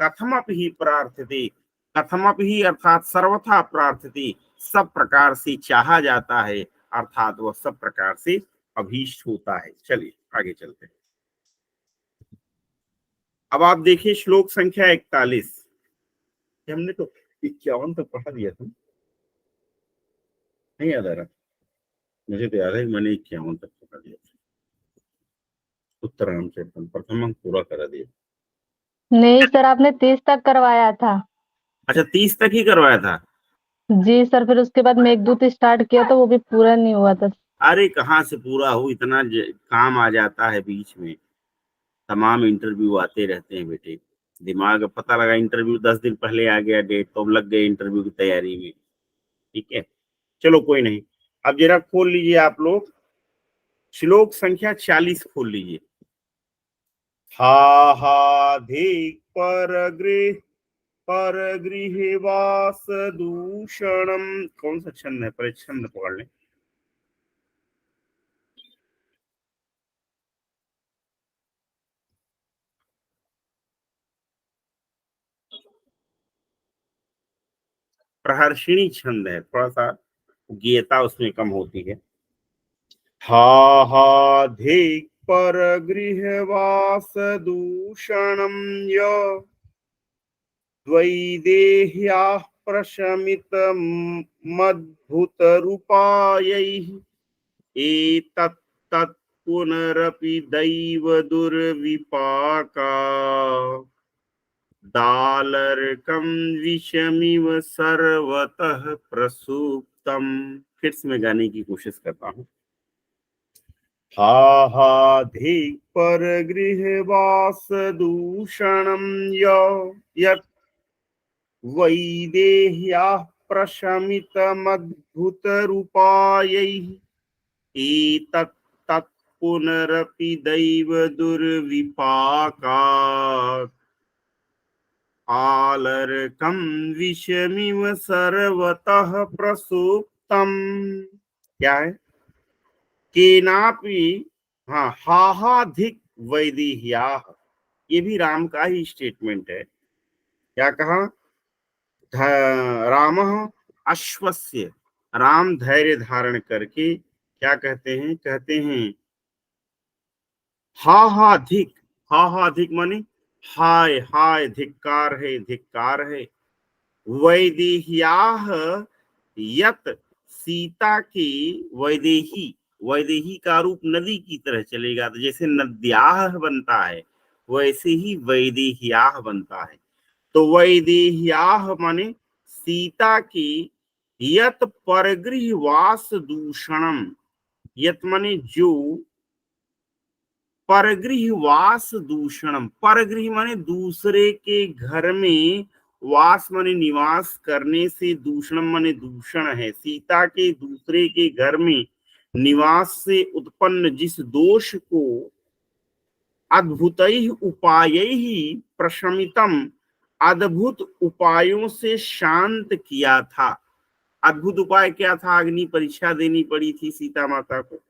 कथमपि ही प्रार्थते, कथमपि ही अर्थात सर्वथा प्रार्थते, सब प्रकार से चाहा जाता है, अर्थात वह सब प्रकार से अभीष्ट होता है। चलिए आगे चलते हैं। अब आप देखिए श्लोक संख्या 41, हमने तो 51 तक पढ़ा दिया था, नहीं याद आ रहा? मुझे तो याद है मैंने 51 तक पढ़ा दिया था। उत्तरायण चैतन्य प्रथम अंक पूरा करा दिया। नहीं सर, आपने 30 तक करवाया था। अच्छा, 30 तक ही करवाया था? जी सर, फिर उसके बाद मेघदूत स्टार्ट किया तो वो भी पूरा नहीं हुआ था। अरे कहाँ से पूरा हो, इतना काम आ जाता है बीच में, तमाम इंटरव्यू आते रहते हैं बेटे। दिमाग, पता लगा इंटरव्यू 10 दिन पहले आ गया डेट, तो अब लग गए इंटरव्यू की तैयारी में। ठीक है, चलो कोई नहीं। अब जरा खोल लीजिए आप लोग, श्लोक संख्या 40 खोल लीजिए। हा हा धिक पर गृह वास दूषणम, कौन सा छंद है? परिच्छंद पकड़ लें। प्रहर्षिणी छंद है, थोड़ा सा गीयता उसमें कम होती है। हा हा धिक परगृहवास दूषणं य द्वैदेह्याः प्रशमितमद्भुतरूपायैः एतत् तत् पुनरपि दैव दुर्विपाका दालर्कं विषमिव सर्वतः प्रसुप्तम। फिर से मैं गाने की कोशिश करता हूँ। हाहाधिक परगृहवास दूषणं यत् वैदेह्याः प्रशमितमद्भुतरूपायैः एतत् तत् पुनरपि दैव दुर्विपाकात् आलर्कं विषमिव सर्वतः प्रसुप्तम। क्या है? केनापि, हाँ, हाहाधिक वैदेह्याः, ये भी राम का ही स्टेटमेंट है। क्या कहा? रामः अश्वस्य, राम धैर्य धारण करके क्या कहते हैं? कहते हैं हाहाधिक, हाहाधिक माने हाय हाय, धिक्कार है, धिक्कार है। वैदेह्याः यत, सीता की, वैदेही, वैदेही का रूप नदी की तरह चलेगा, तो जैसे नद्याः बनता है वैसे ही वैदेह्याः बनता है। तो वैदेह्याः माने सीता की यत परगृहवास दूषणम, यत माने जो, परगृहवास दूषणम, परगृह माने दूसरे के घर में, वास माने निवास करने से, दूषणम माने दूषण है। सीता के दूसरे के घर में निवास से उत्पन्न जिस दोष को अद्भुतैः उपायैः प्रशमितम, अद्भुत उपायों से शांत किया था। अद्भुत उपाय क्या था? अग्नि परीक्षा देनी पड़ी थी सीता माता को।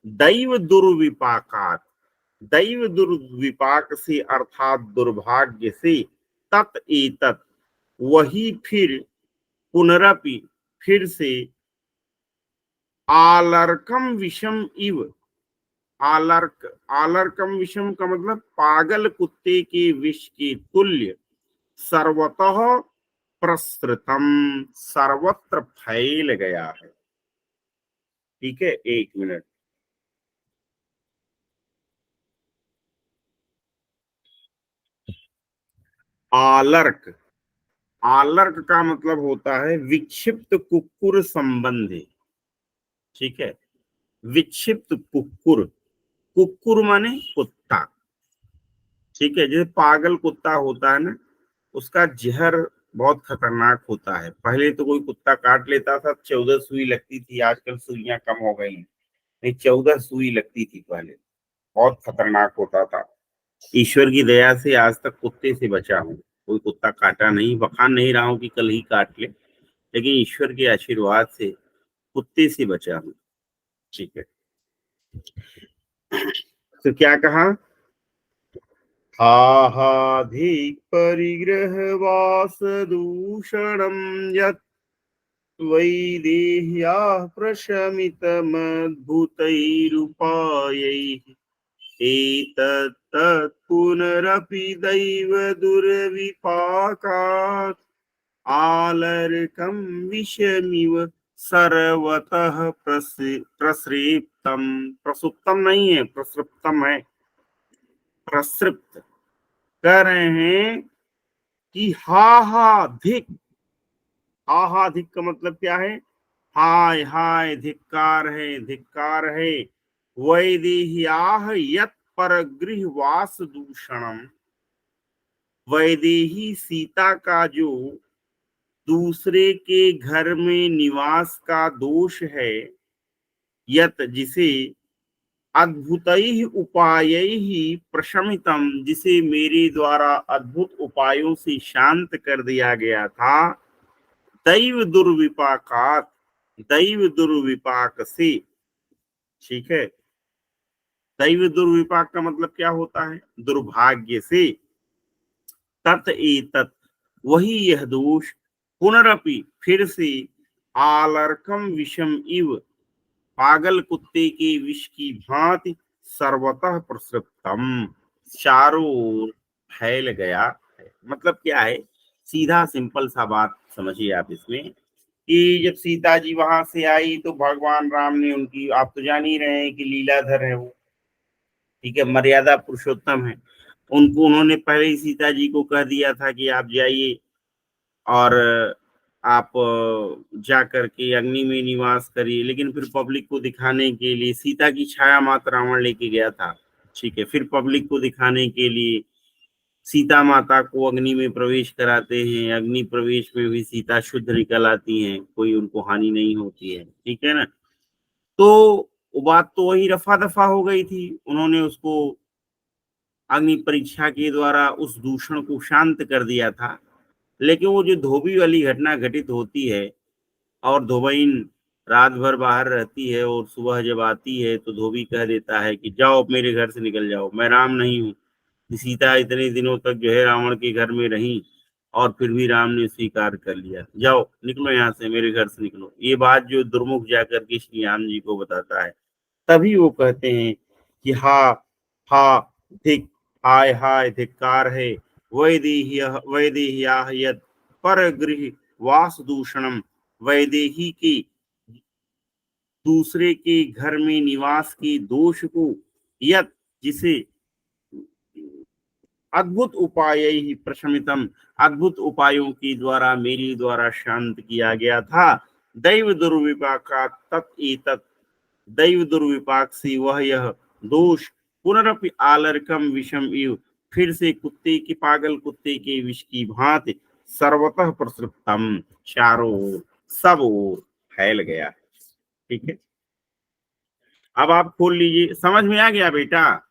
दैव दुर्विपाकात, दैव दुर्विपाक से अर्थात दुर्भाग्य से, तत् एतत्, वही फिर, पुनरपि फिर से, आलर्कम विषम इव, आलर्क, आलर्कम विषम का मतलब पागल कुत्ते के विष के तुल्य, सर्वतः प्रसृतम, सर्वत्र फैल गया है। ठीक है, एक मिनट। आलर्क, आलर्क का मतलब होता है विक्षिप्त कुक्कुर संबंधी। ठीक है, विक्षिप्त कुक्कुर, कुक्कुर माने कुत्ता। ठीक है, जैसे पागल कुत्ता होता है ना, उसका जहर बहुत खतरनाक होता है। पहले तो कोई कुत्ता काट लेता था 14 सुई लगती थी, आजकल सुइयां कम हो गई हैं, नहीं 14 सुई लगती थी पहले, बहुत खतरनाक होता था। ईश्वर की दया से आज तक कुत्ते से बचा हूँ, कोई कुत्ता काटा नहीं। बखान नहीं रहा हूँ कि कल ही काट ले, लेकिन ईश्वर के आशीर्वाद से कुत्ते से बचा हूँ। ठीक है, तो क्या कहा? हाहाधिक परिग्रहवास दूषणं यत् वैदेह्याः प्रशमितमद्भुतैरुपायैः एतत् तत् पुनरपि दैव दुर्विपाकात् आलर्कं विषमिव सर्वतः प्रसृप्तम, प्रसुप्तम नहीं है, प्रसृप्तम है। प्रसृप्त कह रहे हैं कि हाहाधिक, हाहाधिक का मतलब क्या है? हाय हाय, धिक्कार है, धिक्कार है। वैदेह्याः यत् परगृहवास दूषणम, वैदेही सीता का जो दूसरे के घर में निवास का दोष है, यत जिसे, अद्भुतैः उपायैः प्रशमितम, जिसे मेरे द्वारा अद्भुत उपायों से शांत कर दिया गया था, दैव दुर्विपाकात, दैव दुर्विपाक से। ठीक है, दैव दुर्विपाक का मतलब क्या होता है? दुर्भाग्य से। तत् एतत्, वही यह दोष, पुनरपि फिर से, आलर्कम विषम इव, पागल कुत्ते के विष की भांति, सर्वतः प्रसृप्तम, चारों ओर फैल गया है। मतलब क्या है, सीधा सिंपल सा बात समझिए आप इसमें, कि जब सीता जी वहां से आई तो भगवान राम ने उनकी, आप तो जान ही रहे हैं कि लीलाधर है वो, ठीक है, मर्यादा पुरुषोत्तम है, उनको उन्होंने पहले ही सीता जी को कह दिया था कि आप जाइए और आप जा करके अग्नि में निवास करिए। लेकिन फिर पब्लिक को दिखाने के लिए, सीता की छाया मात्र रावण लेके गया था, ठीक है, फिर पब्लिक को दिखाने के लिए सीता माता को अग्नि में प्रवेश कराते हैं। अग्नि प्रवेश में भी सीता शुद्ध निकल आती हैं, कोई उनको हानि नहीं होती है, ठीक है ना। तो वो बात तो वही रफा दफा हो गई थी, उन्होंने उसको अग्नि परीक्षा के द्वारा उस दूषण को शांत कर दिया था। लेकिन वो जो धोबी वाली घटना घटित होती है, और धोबीन रात भर बाहर रहती है और सुबह जब आती है तो धोबी कह देता है कि जाओ मेरे घर से निकल जाओ, मैं राम नहीं हूँ। सीता इतने दिनों तक जो है रावण के घर में रही, और फिर भी राम ने स्वीकार कर लिया, जाओ निकलो यहाँ से, मेरे घर से निकलो। ये बात जो दुर्मुख जाकर के श्री राम जी को बताता है, तभी वो कहते हैं कि हा हा धिक, हाय हाय धिक्कार है, वैदेह्यः यत् परगृह वास दूषणम, वैदेही की दूसरे के घर में निवास के दोष को, यत् जिसे अद्भुत उपाय ही प्रशमितम, अद्भुत उपायों के द्वारा मेरी द्वारा शांत किया गया था। दैव दुर्विपाका तत्, दैव दुर्विपाक से वह यह दोष पुनरपि आलरकम विषम इव, फिर से कुत्ते की, पागल कुत्ते के विष की भांति सर्वतः प्रसृप्तम, चारों ओर, सब ओर फैल गया है। ठीक है, अब आप खोल लीजिए, समझ में आ गया बेटा?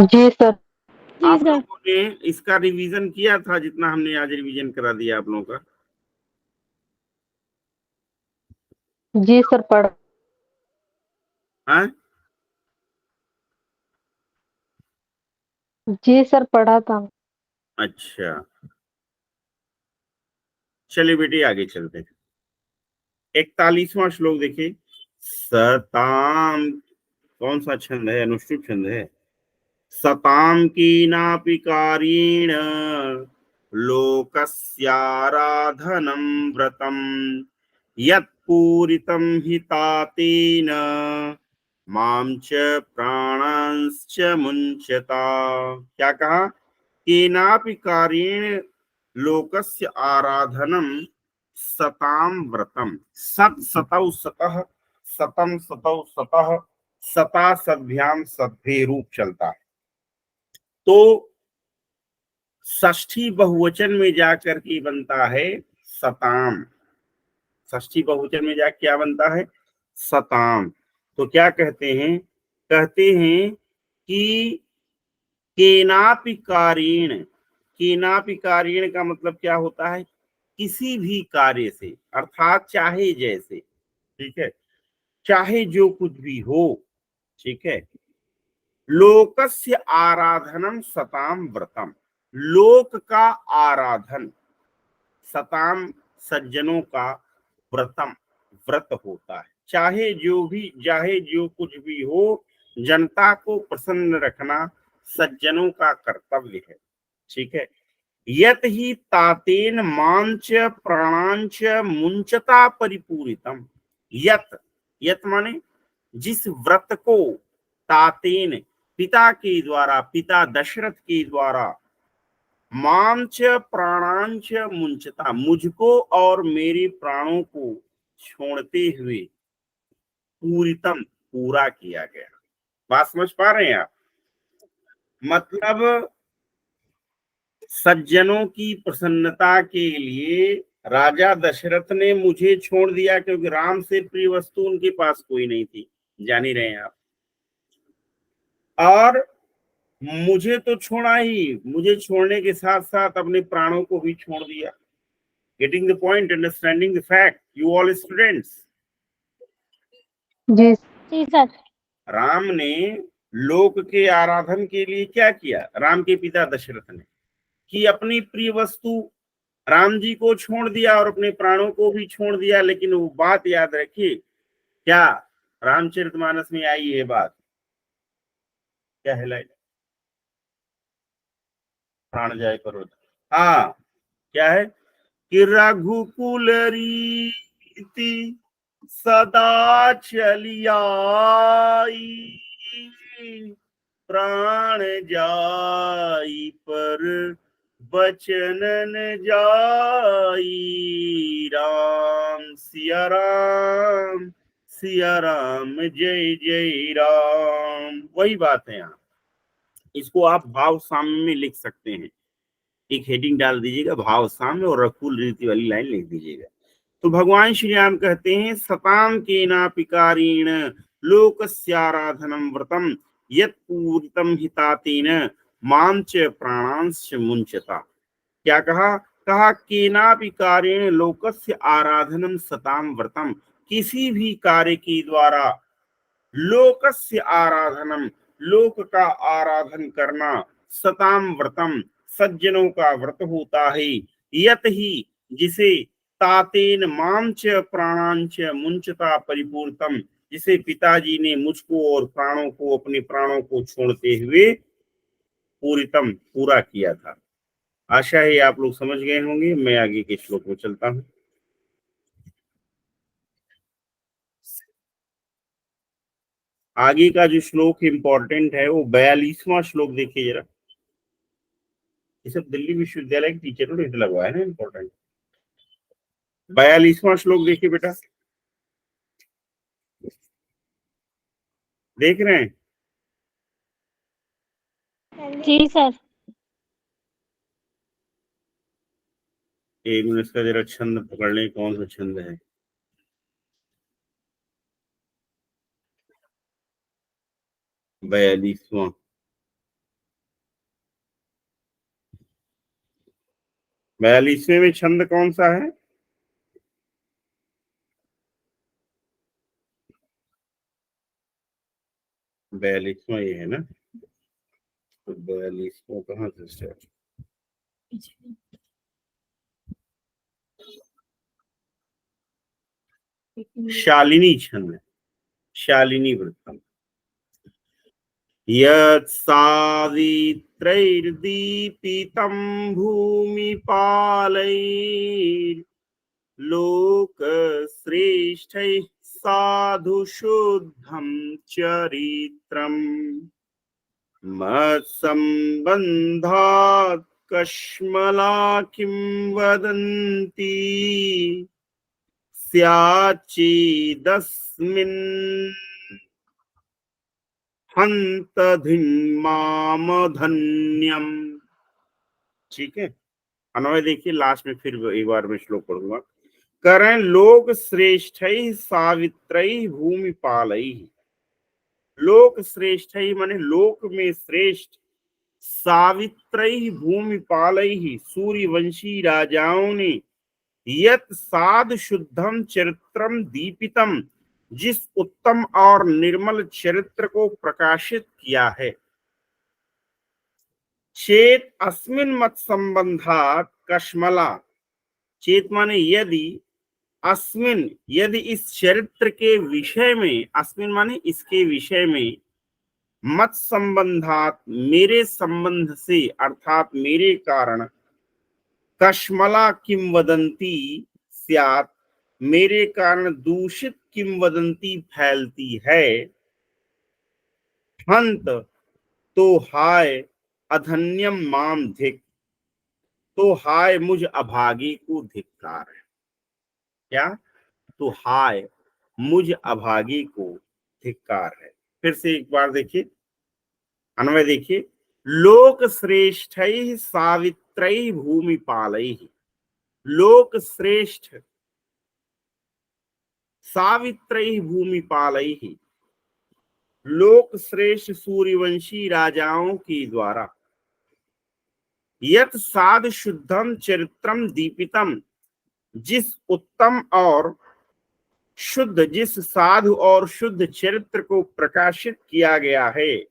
जी सर। जी आप सर। लोगों ने इसका रिवीजन किया था, जितना हमने आज रिवीजन करा दिया आप लोगों का? जी सर, पढ़। हाँ, जी सर, पढ़ा था। अच्छा, चलिए बेटे आगे चलते हैं। 41वां श्लोक देखिए। सताम, कौन सा छंद है? अनुष्टुप छंद है। सताम कीनापि कार्येण लोकस्याराधनं व्रतम्, यत्पूरितं हि तातेन मां च प्राणांश्च मुञ्चता। क्या कहा? केनापि कार्येण लोकस्य आराधनम सताम व्रतम, सत सतौ सतः, सतम सतौ सतः, सता सद्भ्याम सद्भे रूप चलता है। तो षष्ठी बहुवचन में जाकर के बनता है सताम, षष्ठी बहुवचन में जाकर क्या बनता है? सताम। तो क्या कहते हैं? कहते हैं कि केनापि कार्येण, केनापि कार्येण का मतलब क्या होता है? किसी भी कार्य से, अर्थात चाहे जैसे, ठीक है, चाहे जो कुछ भी हो, ठीक है। लोकस्य आराधनम सताम व्रतम, लोक का आराधन, सताम सज्जनों का, व्रतम व्रत होता है। चाहे जो भी, चाहे जो कुछ भी हो, जनता को प्रसन्न रखना सज्जनों का कर्तव्य है, ठीक है। यत ही तातेन मांच प्राणांच मुंचता परिपूरितम, यत, यत माने जिस व्रत को, तातेन पिता के द्वारा, पिता दशरथ के द्वारा, मांच प्राणांच मुंचता, मुझको और मेरे प्राणों को छोड़ते हुए, पूरितम पूरा किया गया। बात समझ पा रहे हैं आप? मतलब सज्जनों की प्रसन्नता के लिए राजा दशरथ ने मुझे छोड़ दिया, क्योंकि राम से प्रिय वस्तु उनके पास कोई नहीं थी, जान ही रहे हैं आप। और मुझे तो छोड़ा ही, मुझे छोड़ने के साथ साथ अपने प्राणों को भी छोड़ दिया। Getting the point, understanding the fact, you all students? जी जी सर। राम ने लोक के आराधन के लिए क्या किया? राम के पिता दशरथ ने कि अपनी प्रिय वस्तु राम जी को छोड़ दिया और अपने प्राणों को भी छोड़ दिया। लेकिन वो बात याद रखिए, क्या रामचरितमानस में आई ये बात, क्या है लाइन, प्राण जाए पर्वत, हाँ क्या है कि रघुकुल रीति सदा चली आई, प्राण जाई पर बचन न जाई, सिया राम जय जय राम। वही बात है यहाँ। इसको आप भाव साम्य में लिख सकते हैं, एक हेडिंग डाल दीजिएगा भाव साम्य और रकुल रीति वाली लाइन लिख दीजिएगा। तो भगवान श्री राम कहते हैं सताम के नापिकारीण लोकस्याराधनम व्रतम यत् पूरितम हितातेन मां च प्राणांश मुंचता। क्या कहा, कहा केनापिकारेण लोकस्य आराधनम सताम व्रतम, किसी भी कार्य के द्वारा लोकस्य आराधनम, लोक का आराधन करना, सताम व्रतम, सज्जनों का व्रत होता है, यत ही जिसे तातेन मांच प्राणांच मुंचता परिपूर्तम, जिसे पिताजी ने मुझको और प्राणों को, अपने प्राणों को छोड़ते हुए पूरितम, पूरा किया था। आशा है आप लोग समझ गए होंगे। मैं आगे के श्लोक में चलता हूं। आगे का जो श्लोक इंपॉर्टेंट है वो 42वां श्लोक देखिए जरा। ये सब दिल्ली विश्वविद्यालय के टीचरों ने लगवाया है ना, इंपॉर्टेंट। 42वां श्लोक देखिए बेटा, देख रहे हैं? जी सर। एक मिनट इसका जरा छंद पकड़ लें, कौन सा छंद है। 42वां, 42वें में छंद कौन सा है? बयालीसवां ये है ना। तो 42वां कहाँ से स्टार्ट? शालिनी छंद है, शालिनी वृत्तम। यत् सावित्रैर्दीपितं भूमिपालैर् लोकश्रेष्ठैः साधु शुद्धं चरित्रम् मत्सम्बन्धात् कश्मला किं वदन्ति स्याच्चेदस्मिन् हन्तधिन्मामधन्यम्। ठीक है, अन्वय देखिए लास्ट में, फिर एक बार मैं श्लोक पढ़ूंगा। करें लोक श्रेष्ठ सावित्रई भूमिपालई, लोक श्रेष्ठ माने लोक में श्रेष्ठ, सावित्रई भूमिपालई सूर्यवंशी राजाओं ने, यत साध शुद्धम चरित्रम दीपितम, जिस उत्तम और निर्मल चरित्र को प्रकाशित किया है, चेत अस्मिन मत संबंधात कश्मला, चेत माने यदि, अस्मिन यदि इस चरित्र के विषय में, अस्मिन माने इसके विषय में, मत संबंधात मेरे संबंध से अर्थात मेरे कारण, कश्मला किंवदंती स्यात् मेरे कारण दूषित किंवदंती फैलती है, हंत तो हाय अधन्यम माम धिक, तो हाय मुझ अभागी को धिक्कार है। क्या? तो हाय मुझ अभागी को धिक्कार है। फिर से एक बार देखिए, अन्वय देखिए। लोक श्रेष्ठ सावित्रई भूमिपालई, लोक श्रेष्ठ सावित्रई भूमिपालई, लोक श्रेष्ठ सूर्यवंशी राजाओं के द्वारा, यत साध शुद्धम चरित्रम दीपितम, जिस उत्तम और शुद्ध, जिस साधु और शुद्ध चरित्र को प्रकाशित किया गया है,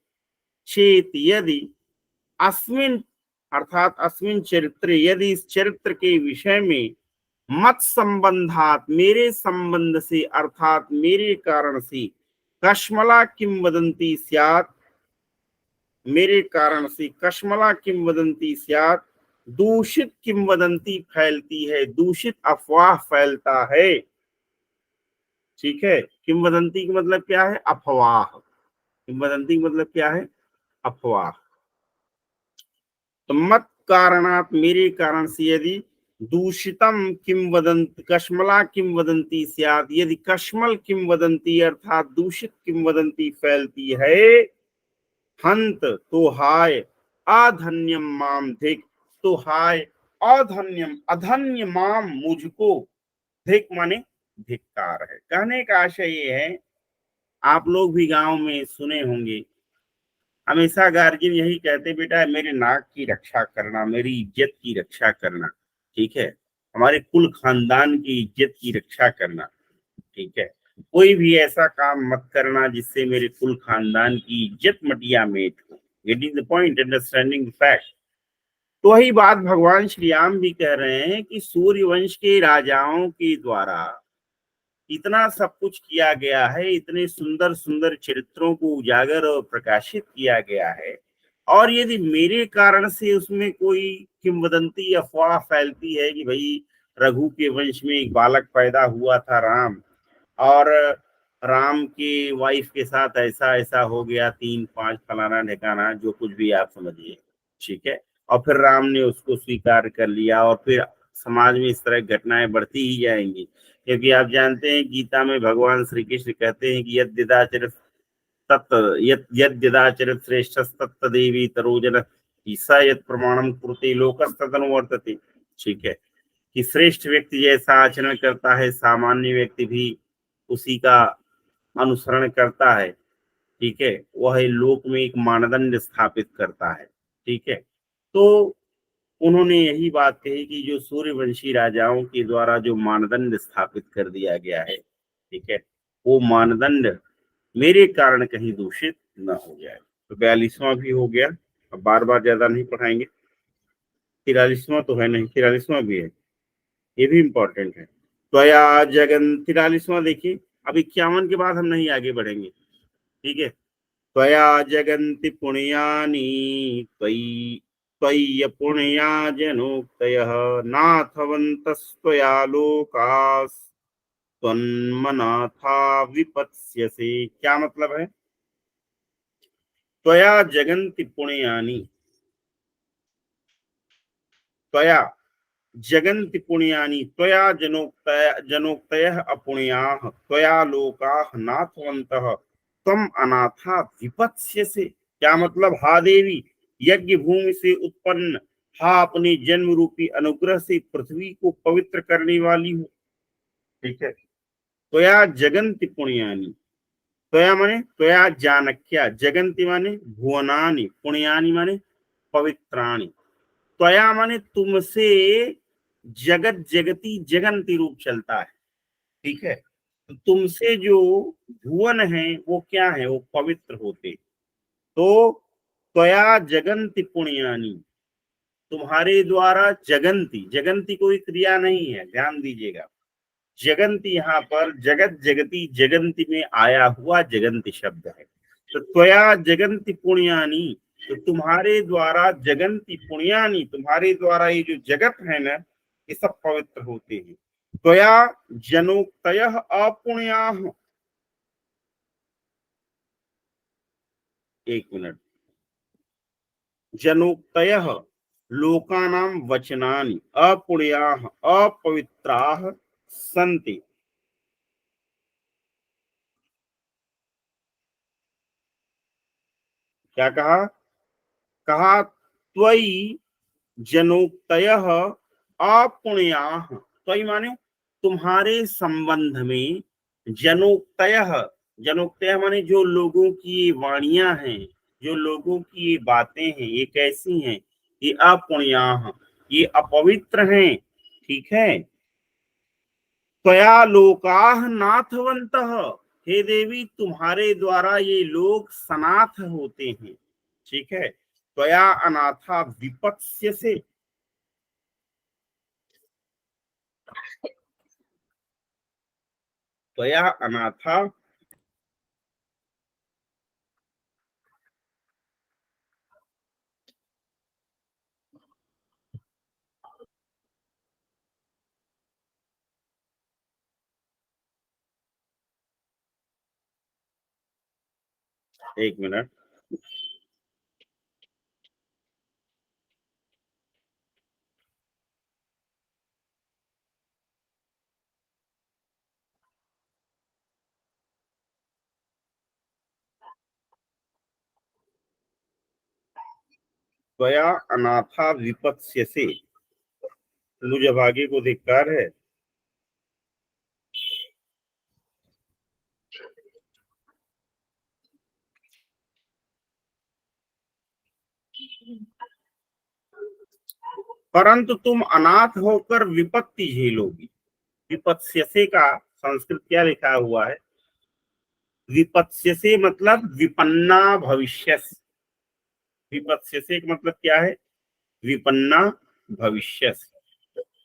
चेत यदि अस्मिन अर्थात अस्मिन चरित्र, यदि इस चरित्र के विषय में, मत संबंधात मेरे संबंध से अर्थात मेरे कारण से, कश्मला किम वदंती स्यात्, मेरे कारण से कश्मला किम वदंती स्यात्, दूषित किंवदंती फैलती है, दूषित अफवाह फैलता है। ठीक है, किंवदंती का मतलब क्या है? अफवाह। किंवदंती का मतलब क्या है? अफवाह। तो मत कारणात, मेरे कारण से, यदि दूषितम किंवदंती कश्मला किंवदंती स्यात्, यदि कश्मल किंवदंती अर्थात दूषित किंवदंती फैलती है, हंत तो हाय, अधन्यम माम धिक, तो हाय अधन्यम, अधन्य माम मुझको, धिक माने धिक्कार है। कहने का आशय ये है, आप लोग भी गांव में सुने होंगे, हमेशा गार्जियन यही कहते, बेटा मेरे नाक की रक्षा करना, मेरी इज्जत की रक्षा करना, ठीक है, हमारे कुल खानदान की इज्जत की रक्षा करना, ठीक है, कोई भी ऐसा काम मत करना जिससे मेरे कुल खानदान की इज्जत मटिया मेट हो। Getting the point, understanding the fact. तो वही बात भगवान श्री राम भी कह रहे हैं कि सूर्य वंश के राजाओं के द्वारा इतना सब कुछ किया गया है, इतने सुंदर सुंदर चरित्रों को उजागर और प्रकाशित किया गया है, और यदि मेरे कारण से उसमें कोई किंवदंती अफवाह फैलती है कि भाई रघु के वंश में एक बालक पैदा हुआ था राम, और राम के वाइफ के साथ ऐसा ऐसा हो गया, 3 5 फलाना ढिकाना, जो कुछ भी आप समझिए, ठीक है, और फिर राम ने उसको स्वीकार कर लिया, और फिर समाज में इस तरह घटनाएं बढ़ती ही जाएंगी। क्योंकि आप जानते हैं गीता में भगवान श्री कृष्ण कहते हैं कि यद्यदाचरित श्रेष्ठ तत्तदेवी तरोजन, ईसा यद प्रमाणम कुरुते लोकस्तदनुवर्तते। ठीक है, कि श्रेष्ठ व्यक्ति जैसा आचरण करता है, सामान्य व्यक्ति भी उसी का अनुसरण करता है। ठीक है, वह लोक में एक मानदंड स्थापित करता है। ठीक है, तो उन्होंने यही बात कही कि जो सूर्यवंशी राजाओं के द्वारा जो मानदंड स्थापित कर दिया गया है, ठीक है, वो मानदंड मेरे कारण कहीं दूषित न हो जाए। तो 42वां भी हो गया, अब बार बार ज्यादा नहीं पढ़ाएंगे। 43वां तो है नहीं, 43वां भी है, ये भी इंपॉर्टेंट है। त्वया जगन, 43वां देखिए। अब 51 के बाद हम नहीं आगे बढ़ेंगे, ठीक है। त्वया जगन्ति पुण्यानि, त्वयि त्वय्य पुण्या जनोक्तयः, नाथवन्तस्त्वया लोकास्, त्वन्मनाथा विपत्स्यसे। क्या मतलब है? त्वया जगन्ति पुण्यानि, त्वया जगन्ति पुण्यानि, त्वया जनोक्तयः अपुण्याः, त्वया लोकाः नाथवन्तः, त्वम अनाथा विपत्स्यसे। क्या मतलब? हा देवी, यज्ञ भूमि से उत्पन्न, हा अपने जन्म रूपी अनुग्रह से पृथ्वी को पवित्र करने वाली हो। ठीक है, त्वया जगन्ति पुण्यानि, त्वया माने त्वया जानक्या, जगन्ति माने भुवनानि, पुण्यानि माने पवित्राणि। त्वया माने तुमसे जगत जगती जगंती रूप चलता है। ठीक है, तो तुमसे जो भुवन है वो क्या है? वो पवित्र होते। तो त्वया जगंती पुण्यानि, तुम्हारे द्वारा जगंती, जगंती कोई क्रिया नहीं है, ध्यान दीजिएगा। जगंती यहाँ पर जगत जगती जगंती में आया हुआ जगंती शब्द है। तो त्वया जगंती पुण्यानि, तो तुम्हारे द्वारा जगंती पुण्यानि, तुम्हारे द्वारा ये जो जगत है ना, ये सब पवित्र होते हैं। त्वया जनोक्तयः अपुण्याः, एक मिनट, जनोक्तयः लोकानां वचनानि अपुण्याः अपवित्राः सन्ति। क्या कहा? कहा त्वयि जनोक्तयः अपुण्याः, त्वयि माने तुम्हारे संबंध में, जनोक्तयः, जनोक्तयः माने जो लोगों की वाणियां हैं, जो लोगों की ये बातें हैं, ये कैसी हैं? ये अपुण्याः, ये अपवित्र हैं। ठीक है, त्वया लोकाः नाथवन्तः, हे देवी तुम्हारे द्वारा ये लोग सनाथ होते हैं। ठीक है, त्वया अनाथा विपत्स्यसे, त्वया अनाथा एक मिनट। त्वया अनाथा विपत्स्यसे, मुझे भाग्य को धिक्कार है। परंतु तुम अनाथ होकर विपत्ति झेलोगी। विपत्स्यसे का संस्कृत क्या लिखा हुआ है? विपत्स्यसे मतलब विपन्ना भविष्यस। विपत्स्यसे का मतलब क्या है? विपन्ना भविष्यस।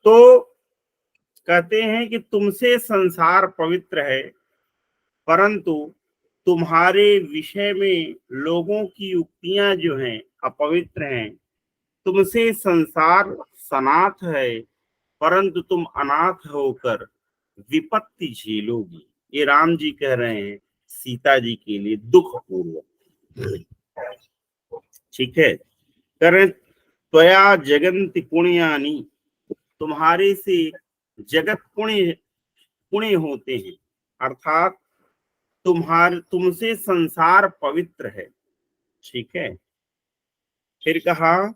तो कहते हैं कि तुमसे संसार पवित्र है, परंतु तुम्हारे विषय में लोगों की युक्तियां जो हैं अपवित्र हैं। तुमसे संसार सनाथ है, परंतु तुम अनाथ होकर विपत्ति झेलोगी। ये राम जी कह रहे हैं सीता जी के लिए दुख पूर्वक। ठीक है। करें त्वया जगन्ति पुण्यानि, तुम्हारे से जगत पुण्य पुण्य होते हैं, अर्थात तुमसे संसार पवित्र है। ठीक है। फिर कहा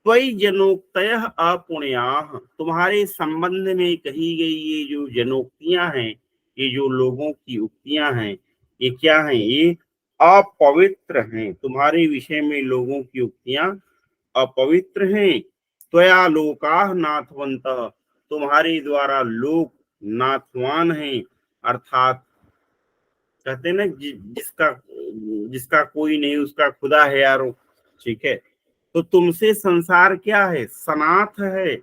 त्वयि जनोक्तयः अपुण्याः, तुम्हारे संबंध में कही गई ये जो जनोक्तियां हैं, ये जो लोगों की उक्तियां हैं, ये क्या हैं? ये अपवित्र हैं। तुम्हारे विषय में लोगों की उक्तियां अपवित्र हैं। त्वया लोकाः नाथवन्तः, तुम्हारे द्वारा लोक नाथवान हैं, अर्थात कहते हैं ना जिसका जिसका कोई नहीं उसका खुदा है यारो। ठीक है। तो तुमसे संसार क्या है? सनाथ है।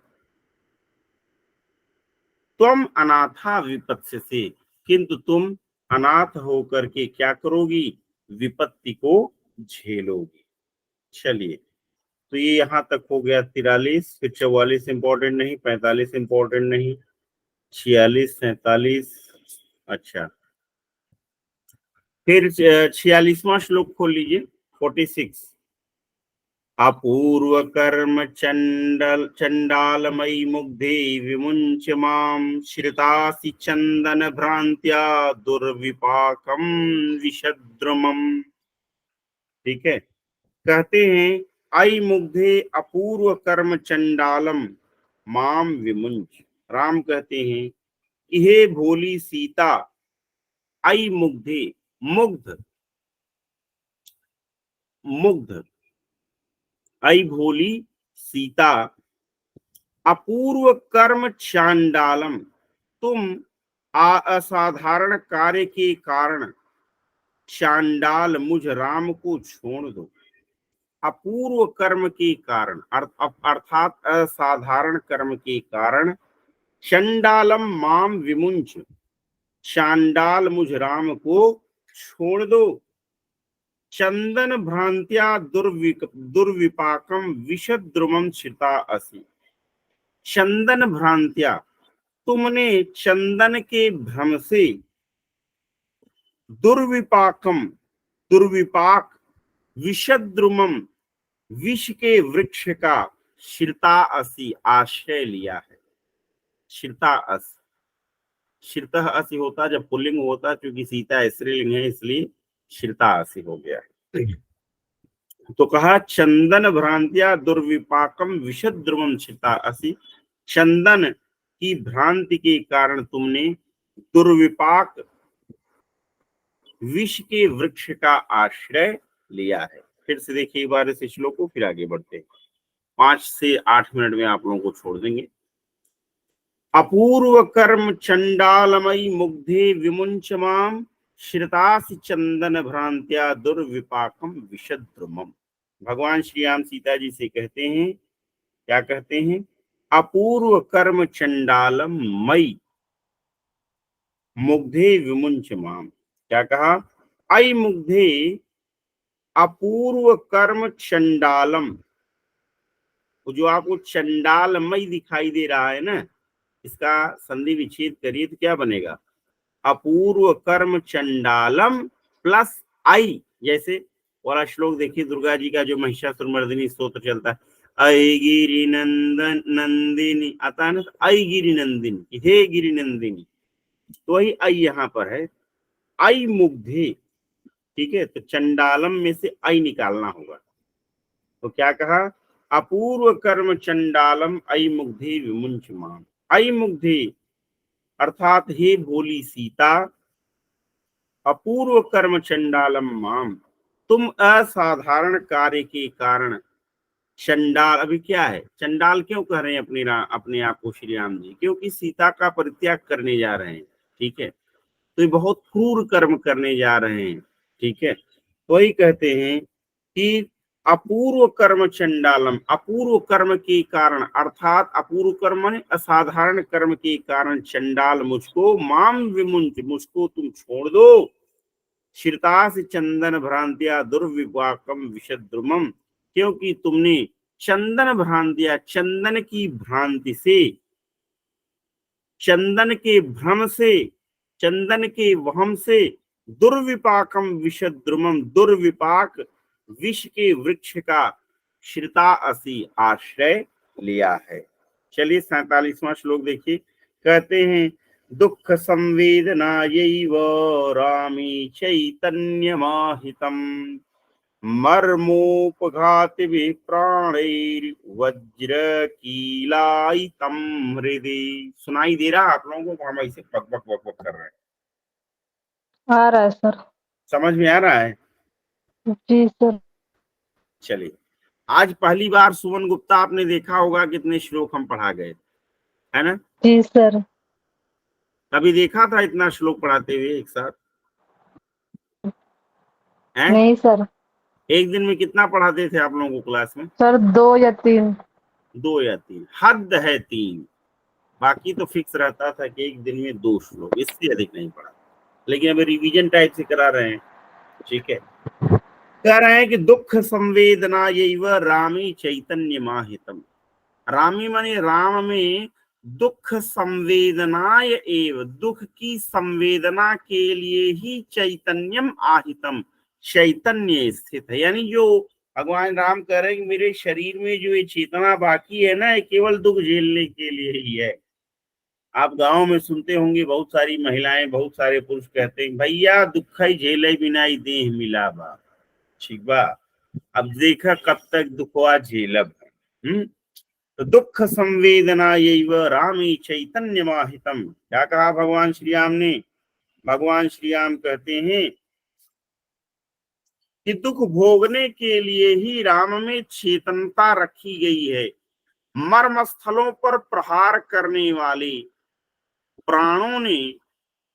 तुम अनाथा विपत्स्यसे, किंतु तुम अनाथ होकर के क्या करोगी? विपत्ति को झेलोगी। चलिए, तो ये यहां तक हो गया 43। फिर 44 इंपॉर्टेंट नहीं, 45 इंपॉर्टेंट नहीं, 46, 47। अच्छा, फिर 46वां श्लोक खोल लीजिए, 46। अपूर्व कर्म चंडालमयी मुग्धे विमुंच माम श्रितासि चंदन भ्रांत्या दुर्विपाकम विषद्रुमम। ठीक है। कहते हैं आई मुग्धे अपूर्व कर्म चंडालम माम विमुंच। राम कहते हैं कि हे भोली सीता, आई मुग्धे, मुग्ध, मुग्ध, आई भोली सीता, अपूर्व कर्म चांडालम, तुम असाधारण कार्य के कारण चांडाल मुझ राम को छोड़ दो। अपूर्व कर्म के कारण अर्थात असाधारण कर्म के कारण चंडालम माम विमुंच, चांडाल मुझ राम को छोड़ दो। चंदन भ्रांत्या दुर्विपाकम विषद्रुमम छिता असि। चंदन भ्रांत्या, तुमने चंदन के भ्रम से दुर्विपाकम, दुर्विपाक, विषद्रुमम, विष के वृक्ष का शिरता असि आश्रय लिया है। शिरता अस, शिरता असि होता जब पुल्लिंग होता, क्योंकि सीता स्त्रीलिंग है इसलिए शिरता असि हो गया है। तो कहा चंदन भ्रांतिया दुर्विपाकम विषद्रुमम छिता असि, चंदन की भ्रांति के कारण तुमने दुर्विपाक विष के वृक्ष का आश्रय लिया है। फिर से देखिए एक बार इस श्लोक को, फिर आगे बढ़ते हैं। 5 से 8 मिनट में आप लोगों को छोड़ देंगे। अपूर्व कर्म चंडालमयी मुग्धे विमुंच माम श्रितासि चंदन भ्रांत्या दुर्विपाकम विषद्रुमम। भगवान श्री राम सीता जी से कहते हैं, क्या कहते हैं? अपूर्व कर्म चंडालम मई मुग्धे विमुंच माम। क्या कहा? आई मुग्धे अपूर्व कर्म चंडालम। जो आपको चंडालमय दिखाई दे रहा है ना, इसका संधि विच्छेद करिए तो क्या बनेगा? अपूर्व कर्म चंडालम प्लस आई जैसे वाला श्लोक देखिए, दुर्गा जी का जो महिषासुर मर्दिनी स्तोत्र चलता है, ऐ गिरि नंदन नंदिनी, आता है ना, ऐ गिरि नंदिनी, हे गिरि नंदिनी, तो वही ऐ यहाँ पर है, ऐ मुग्धे। ठीक है, तो चंडालम में से ऐ निकालना होगा। तो क्या कहा, अपूर्व कर्म चंडालम ऐ मुग्धे विमुंच माम। ऐ मुग्धे अर्थात हे भोली सीता, अपूर्व कर्म चंडालम माम, तुम असाधारण कार्य के कारण चंडाल, अभी क्या है, चंडाल क्यों कह रहे हैं अपने आप को श्री राम जी, क्योंकि सीता का परित्याग करने जा रहे हैं। ठीक है, तो ये बहुत क्रूर कर्म करने जा रहे हैं। ठीक है, तो वही कहते हैं कि अपूर्व कर्म चंडालम, अपूर्व कर्म के कारण, अर्थात अपूर्व कर्म माने असाधारण कर्म के कारण चंडाल मुझको, माम विमुंच, मुझको तुम छोड़ दो, श्रितास चंदन भ्रांतिया दुर्विपाकम विशद्रुमम, क्योंकि तुमने चंदन भ्रांतिया, चंदन की भ्रांति से, चंदन के भ्रम से, चंदन के वहम से, दुर्विपाकम विषद्रुमम, दुर्विपाक विष के वृक्ष का श्रिता असी आश्रय लिया है। चलिए 47वां श्लोक देखिए, कहते हैं दुख संवेदना यैव रामी चैतन्यमाहितम, मर्मोपघाति प्राणैर्वज्र कीलायितम हृदय। सुनाई दे रहा आप लोगों को, हम ऐसे बक बक बक बक कर रहे हैं? आ रहा है सर। समझ में आ रहा है? जी सर। चलिए, आज पहली बार सुमन गुप्ता आपने देखा होगा कितने श्लोक हम पढ़ा गए, है ना? जी सर। कभी देखा था इतना श्लोक पढ़ाते हुए एक साथ? हैं? नहीं सर। एक दिन में कितना पढ़ाते थे आप लोगों को क्लास में? सर 2 या 3। 2 या 3, हद है 3, बाकी तो फिक्स रहता था कि एक दिन में 2 श्लोक, इससे अधिक नहीं पढ़ा। लेकिन अभी रिवीजन टाइप से करा रहे हैं। ठीक है, कह रहे हैं कि दुख संवेदना यही वह रामी चैतन्य माहितम, रामी माने राम में दुख संवेदनाय एव, दुख की संवेदना के लिए ही चैतन्यम आहितम, चैतन्य स्थित है। यानी जो भगवान राम कह रहे हैं कि मेरे शरीर में जो ये चेतना बाकी है ना, ये केवल दुख झेलने के लिए ही है। आप गांव में सुनते होंगे, बहुत सारी महिलाएं, बहुत सारे पुरुष कहते हैं, भैया दुख ही झेले बिना ही देह मिला बा। ठीक बा, अब देखा कब तक दुखवा झेलब। तो दुख संवेदना यही वह रामी चैतन्य माहितम, क्या कहा भगवान श्री राम ने? भगवान श्री राम कहते हैं कि दुख भोगने के लिए ही राम में चेतनता रखी गई है। मर्म स्थलों पर प्रहार करने वाले प्राणों ने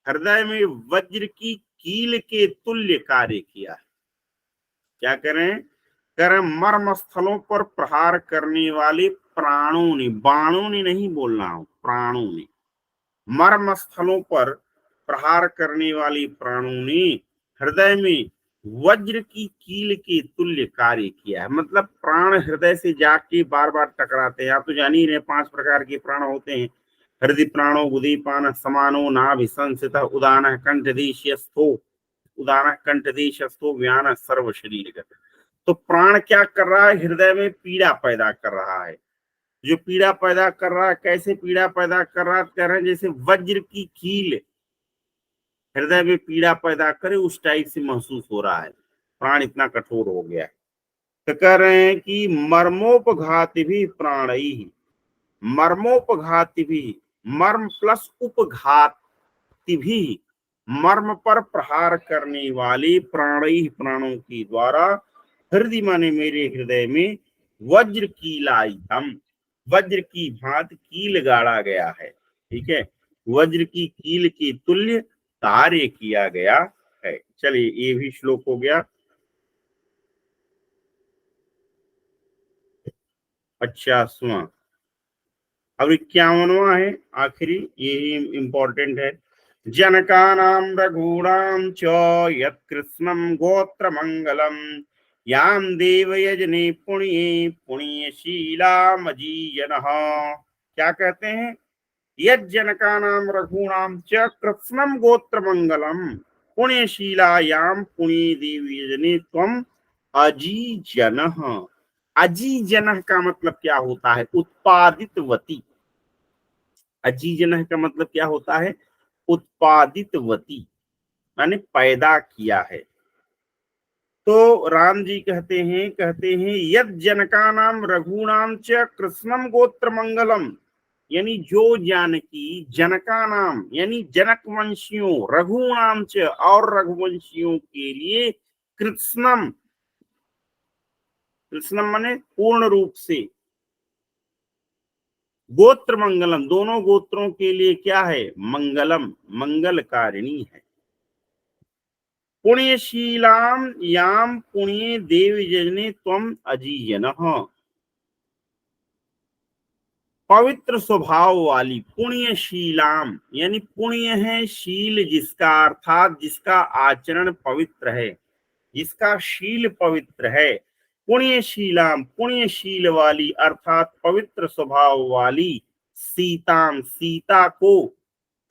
हृदय में वज्र की कील के तुल्य कार्य किया है। क्या करें? करें, मर्म स्थलों पर प्रहार करने वाले प्राणों ने, बाणों ने नहीं बोल रहा हूं, प्राणों ने, मर्म स्थलों पर प्रहार करने वाले प्राणों ने हृदय में वज्र की कील के तुल्य कार्य किया है। मतलब प्राण हृदय से जाके बार बार टकराते हैं। आप तो जान ही रहे 5 प्रकार के प्राण होते हैं, हृदय प्राणो उदीपान समानो नाभि संस्थित उदान कंठदेशस्थो, उदान कंठदेशस्थो व्यान सर्व शरीर। तो प्राण क्या कर रहा है? हृदय में पीड़ा पैदा कर रहा है। जो पीड़ा पैदा कर रहा है, कैसे पीड़ा पैदा कर रहा है? कह रहे हैं जैसे वज्र की कील हृदय में पीड़ा पैदा करे, उस टाइप से महसूस हो रहा है, प्राण इतना कठोर हो गया है। तो कह रहे हैं कि मर्मोपघाति भी प्राण ही, मर्मोपघाति भी, मर्म प्लस उपघाति भी, मर्म पर प्रहार करने वाले प्राणी, प्राणों के द्वारा हृदय माने मेरे हृदय में वज्र कीलायितम, वज्र की भांति कील गाड़ा गया है। ठीक है, वज्र की कील के तुल्य कार्य किया गया है। चलिए, ये भी श्लोक हो गया। अच्छा सुना, अब 51वां है आखिरी, ये इंपॉर्टेंट है। जनकानां रघूणां च यत्कृष्णं गोत्र मंगलम, यां देव यजने पुण्ये पुण्यशीला मजीयनः। क्या कहते हैं? यज्जनकानां रघूणां च कृत्स्नम गोत्र मंगलम, पुण्यशीलायाम पुण्य देवीजने त्वम अजीजनः। अजीजनः का मतलब क्या होता है? उत्पादितवती। अजीजनः का मतलब क्या होता है? उत्पादितवती, माने पैदा किया है। तो राम जी कहते हैं यद जनकानाम रघुनाम च कृष्णम गोत्र मंगलम, यानी जो जानकी जनका नाम यानी जनक वंशियों, रघुनाम च और रघुवंशियों के लिए, कृष्णम, कृष्णम माने पूर्ण रूप से, गोत्र मंगलम दोनों गोत्रों के लिए क्या है? मंगलम, मंगलकारिणी है। पुण्यशीलाम याम पुण्य देवजने त्वम अजीजनः। पवित्र स्वभाव वाली, पुण्यशीलाम यानी पुण्य है शील जिसका, अर्थात जिसका आचरण पवित्र है, जिसका शील पवित्र है। पुण्यशीलाम पुण्यशील वाली अर्थात पवित्र स्वभाव वाली, सीताम सीता को,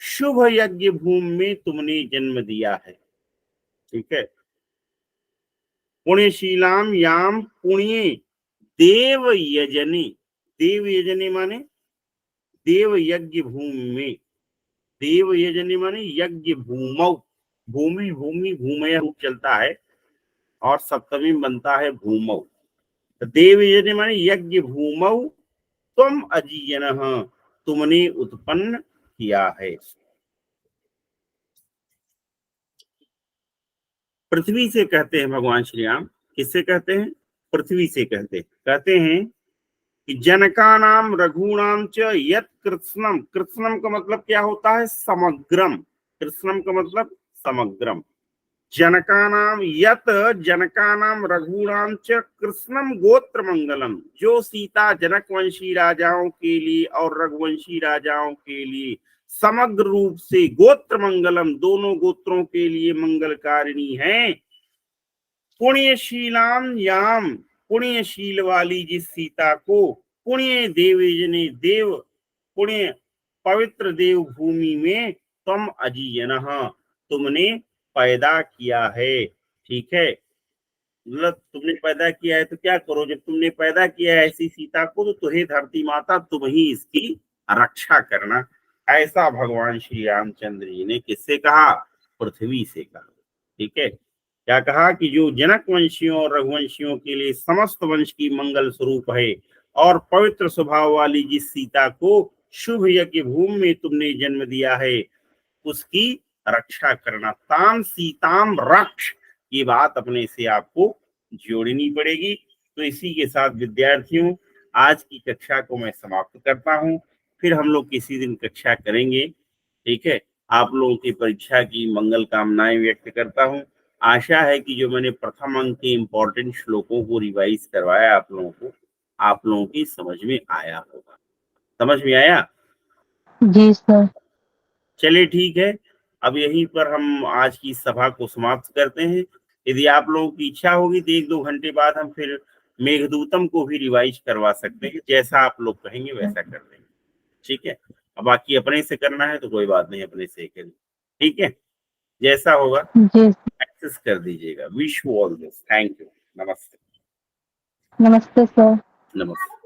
शुभ यज्ञ भूमि में तुमने जन्म दिया है। ठीक है। पुण्यशीलाम याम पुण्य देव यजने, देव यजने माने देव यज्ञ भूमि में, देव यजने माने यज्ञ भूमौ, भूमि भूमि भूमय रूप चलता है और सप्तमी बनता है भूमौ। तो देव यजने माने यज्ञ भूमौ तुम अजीजनः, तुमने उत्पन्न किया है। पृथ्वी से कहते हैं भगवान श्री राम। किससे कहते हैं? पृथ्वी से कहते हैं कि जनका नाम रघुनाम च यत कृत्स्नम, कृत्स्नम का मतलब क्या होता है? समग्रम, कृत्स्नम का मतलब समग्रम। जनका नाम यत जनका नाम रघुनाम च कृष्णम गोत्र मंगलम, जो सीता जनक वंशी राजाओं के लिए और रघुवंशी राजाओं के लिए समग्र रूप से गोत्र मंगलम, दोनों गोत्रों के लिए मंगलकारिणी है। पुण्यशीलाम याम, पुण्यशील वाली जिस सीता को, पुण्य देवजने देव, पुण्य पवित्र देव भूमि में, तुम अजीजनः, तुमने पैदा किया है। ठीक है। मतलब तुमने पैदा किया है तो क्या करो, जब तुमने पैदा किया है ऐसी सीता को, तो तुम्हें धरती माता तुम ही इसकी रक्षा करना। ऐसा भगवान श्री रामचंद्र जी ने किससे कहा? पृथ्वी से कहा। ठीक है। क्या कहा कि जो जनक वंशियों और रघुवंशियों के लिए समस्त वंश की मंगल स्वरूप है, और पवित्र स्वभाव वाली जिस सीता को शुभ यज्ञ भूमि में तुमने जन्म दिया है, उसकी रक्षा करना। ताम सीताम रक्ष, ये बात अपने से आपको जोड़नी पड़ेगी। तो इसी के साथ विद्यार्थियों, आज की कक्षा को मैं समाप्त करता हूँ। फिर हम लोग किसी दिन कक्षा करेंगे। ठीक है। आप लोगों की परीक्षा की मंगल कामनाएं व्यक्त करता हूँ। आशा है कि जो मैंने प्रथम अंक के इंपॉर्टेंट श्लोकों को रिवाइज करवाया आप लोगों को, आप लोगों की समझ में आया होगा। समझ में आया? जी सर। चलिए ठीक है। अब यहीं पर हम आज की सभा को समाप्त करते हैं। यदि आप लोगों की इच्छा होगी तो 1-2 घंटे बाद हम फिर मेघदूतम को भी रिवाइज करवा सकते हैं। जैसा आप लोग कहेंगे वैसा कर देंगे। ठीक है। अब बाकी अपने से करना है तो कोई बात नहीं, अपने से करें। ठीक है। जैसा होगा जी। एक्सेस कर दीजिएगा। Wish you all this. Thank you. नमस्ते। नमस्ते सर। नमस्ते।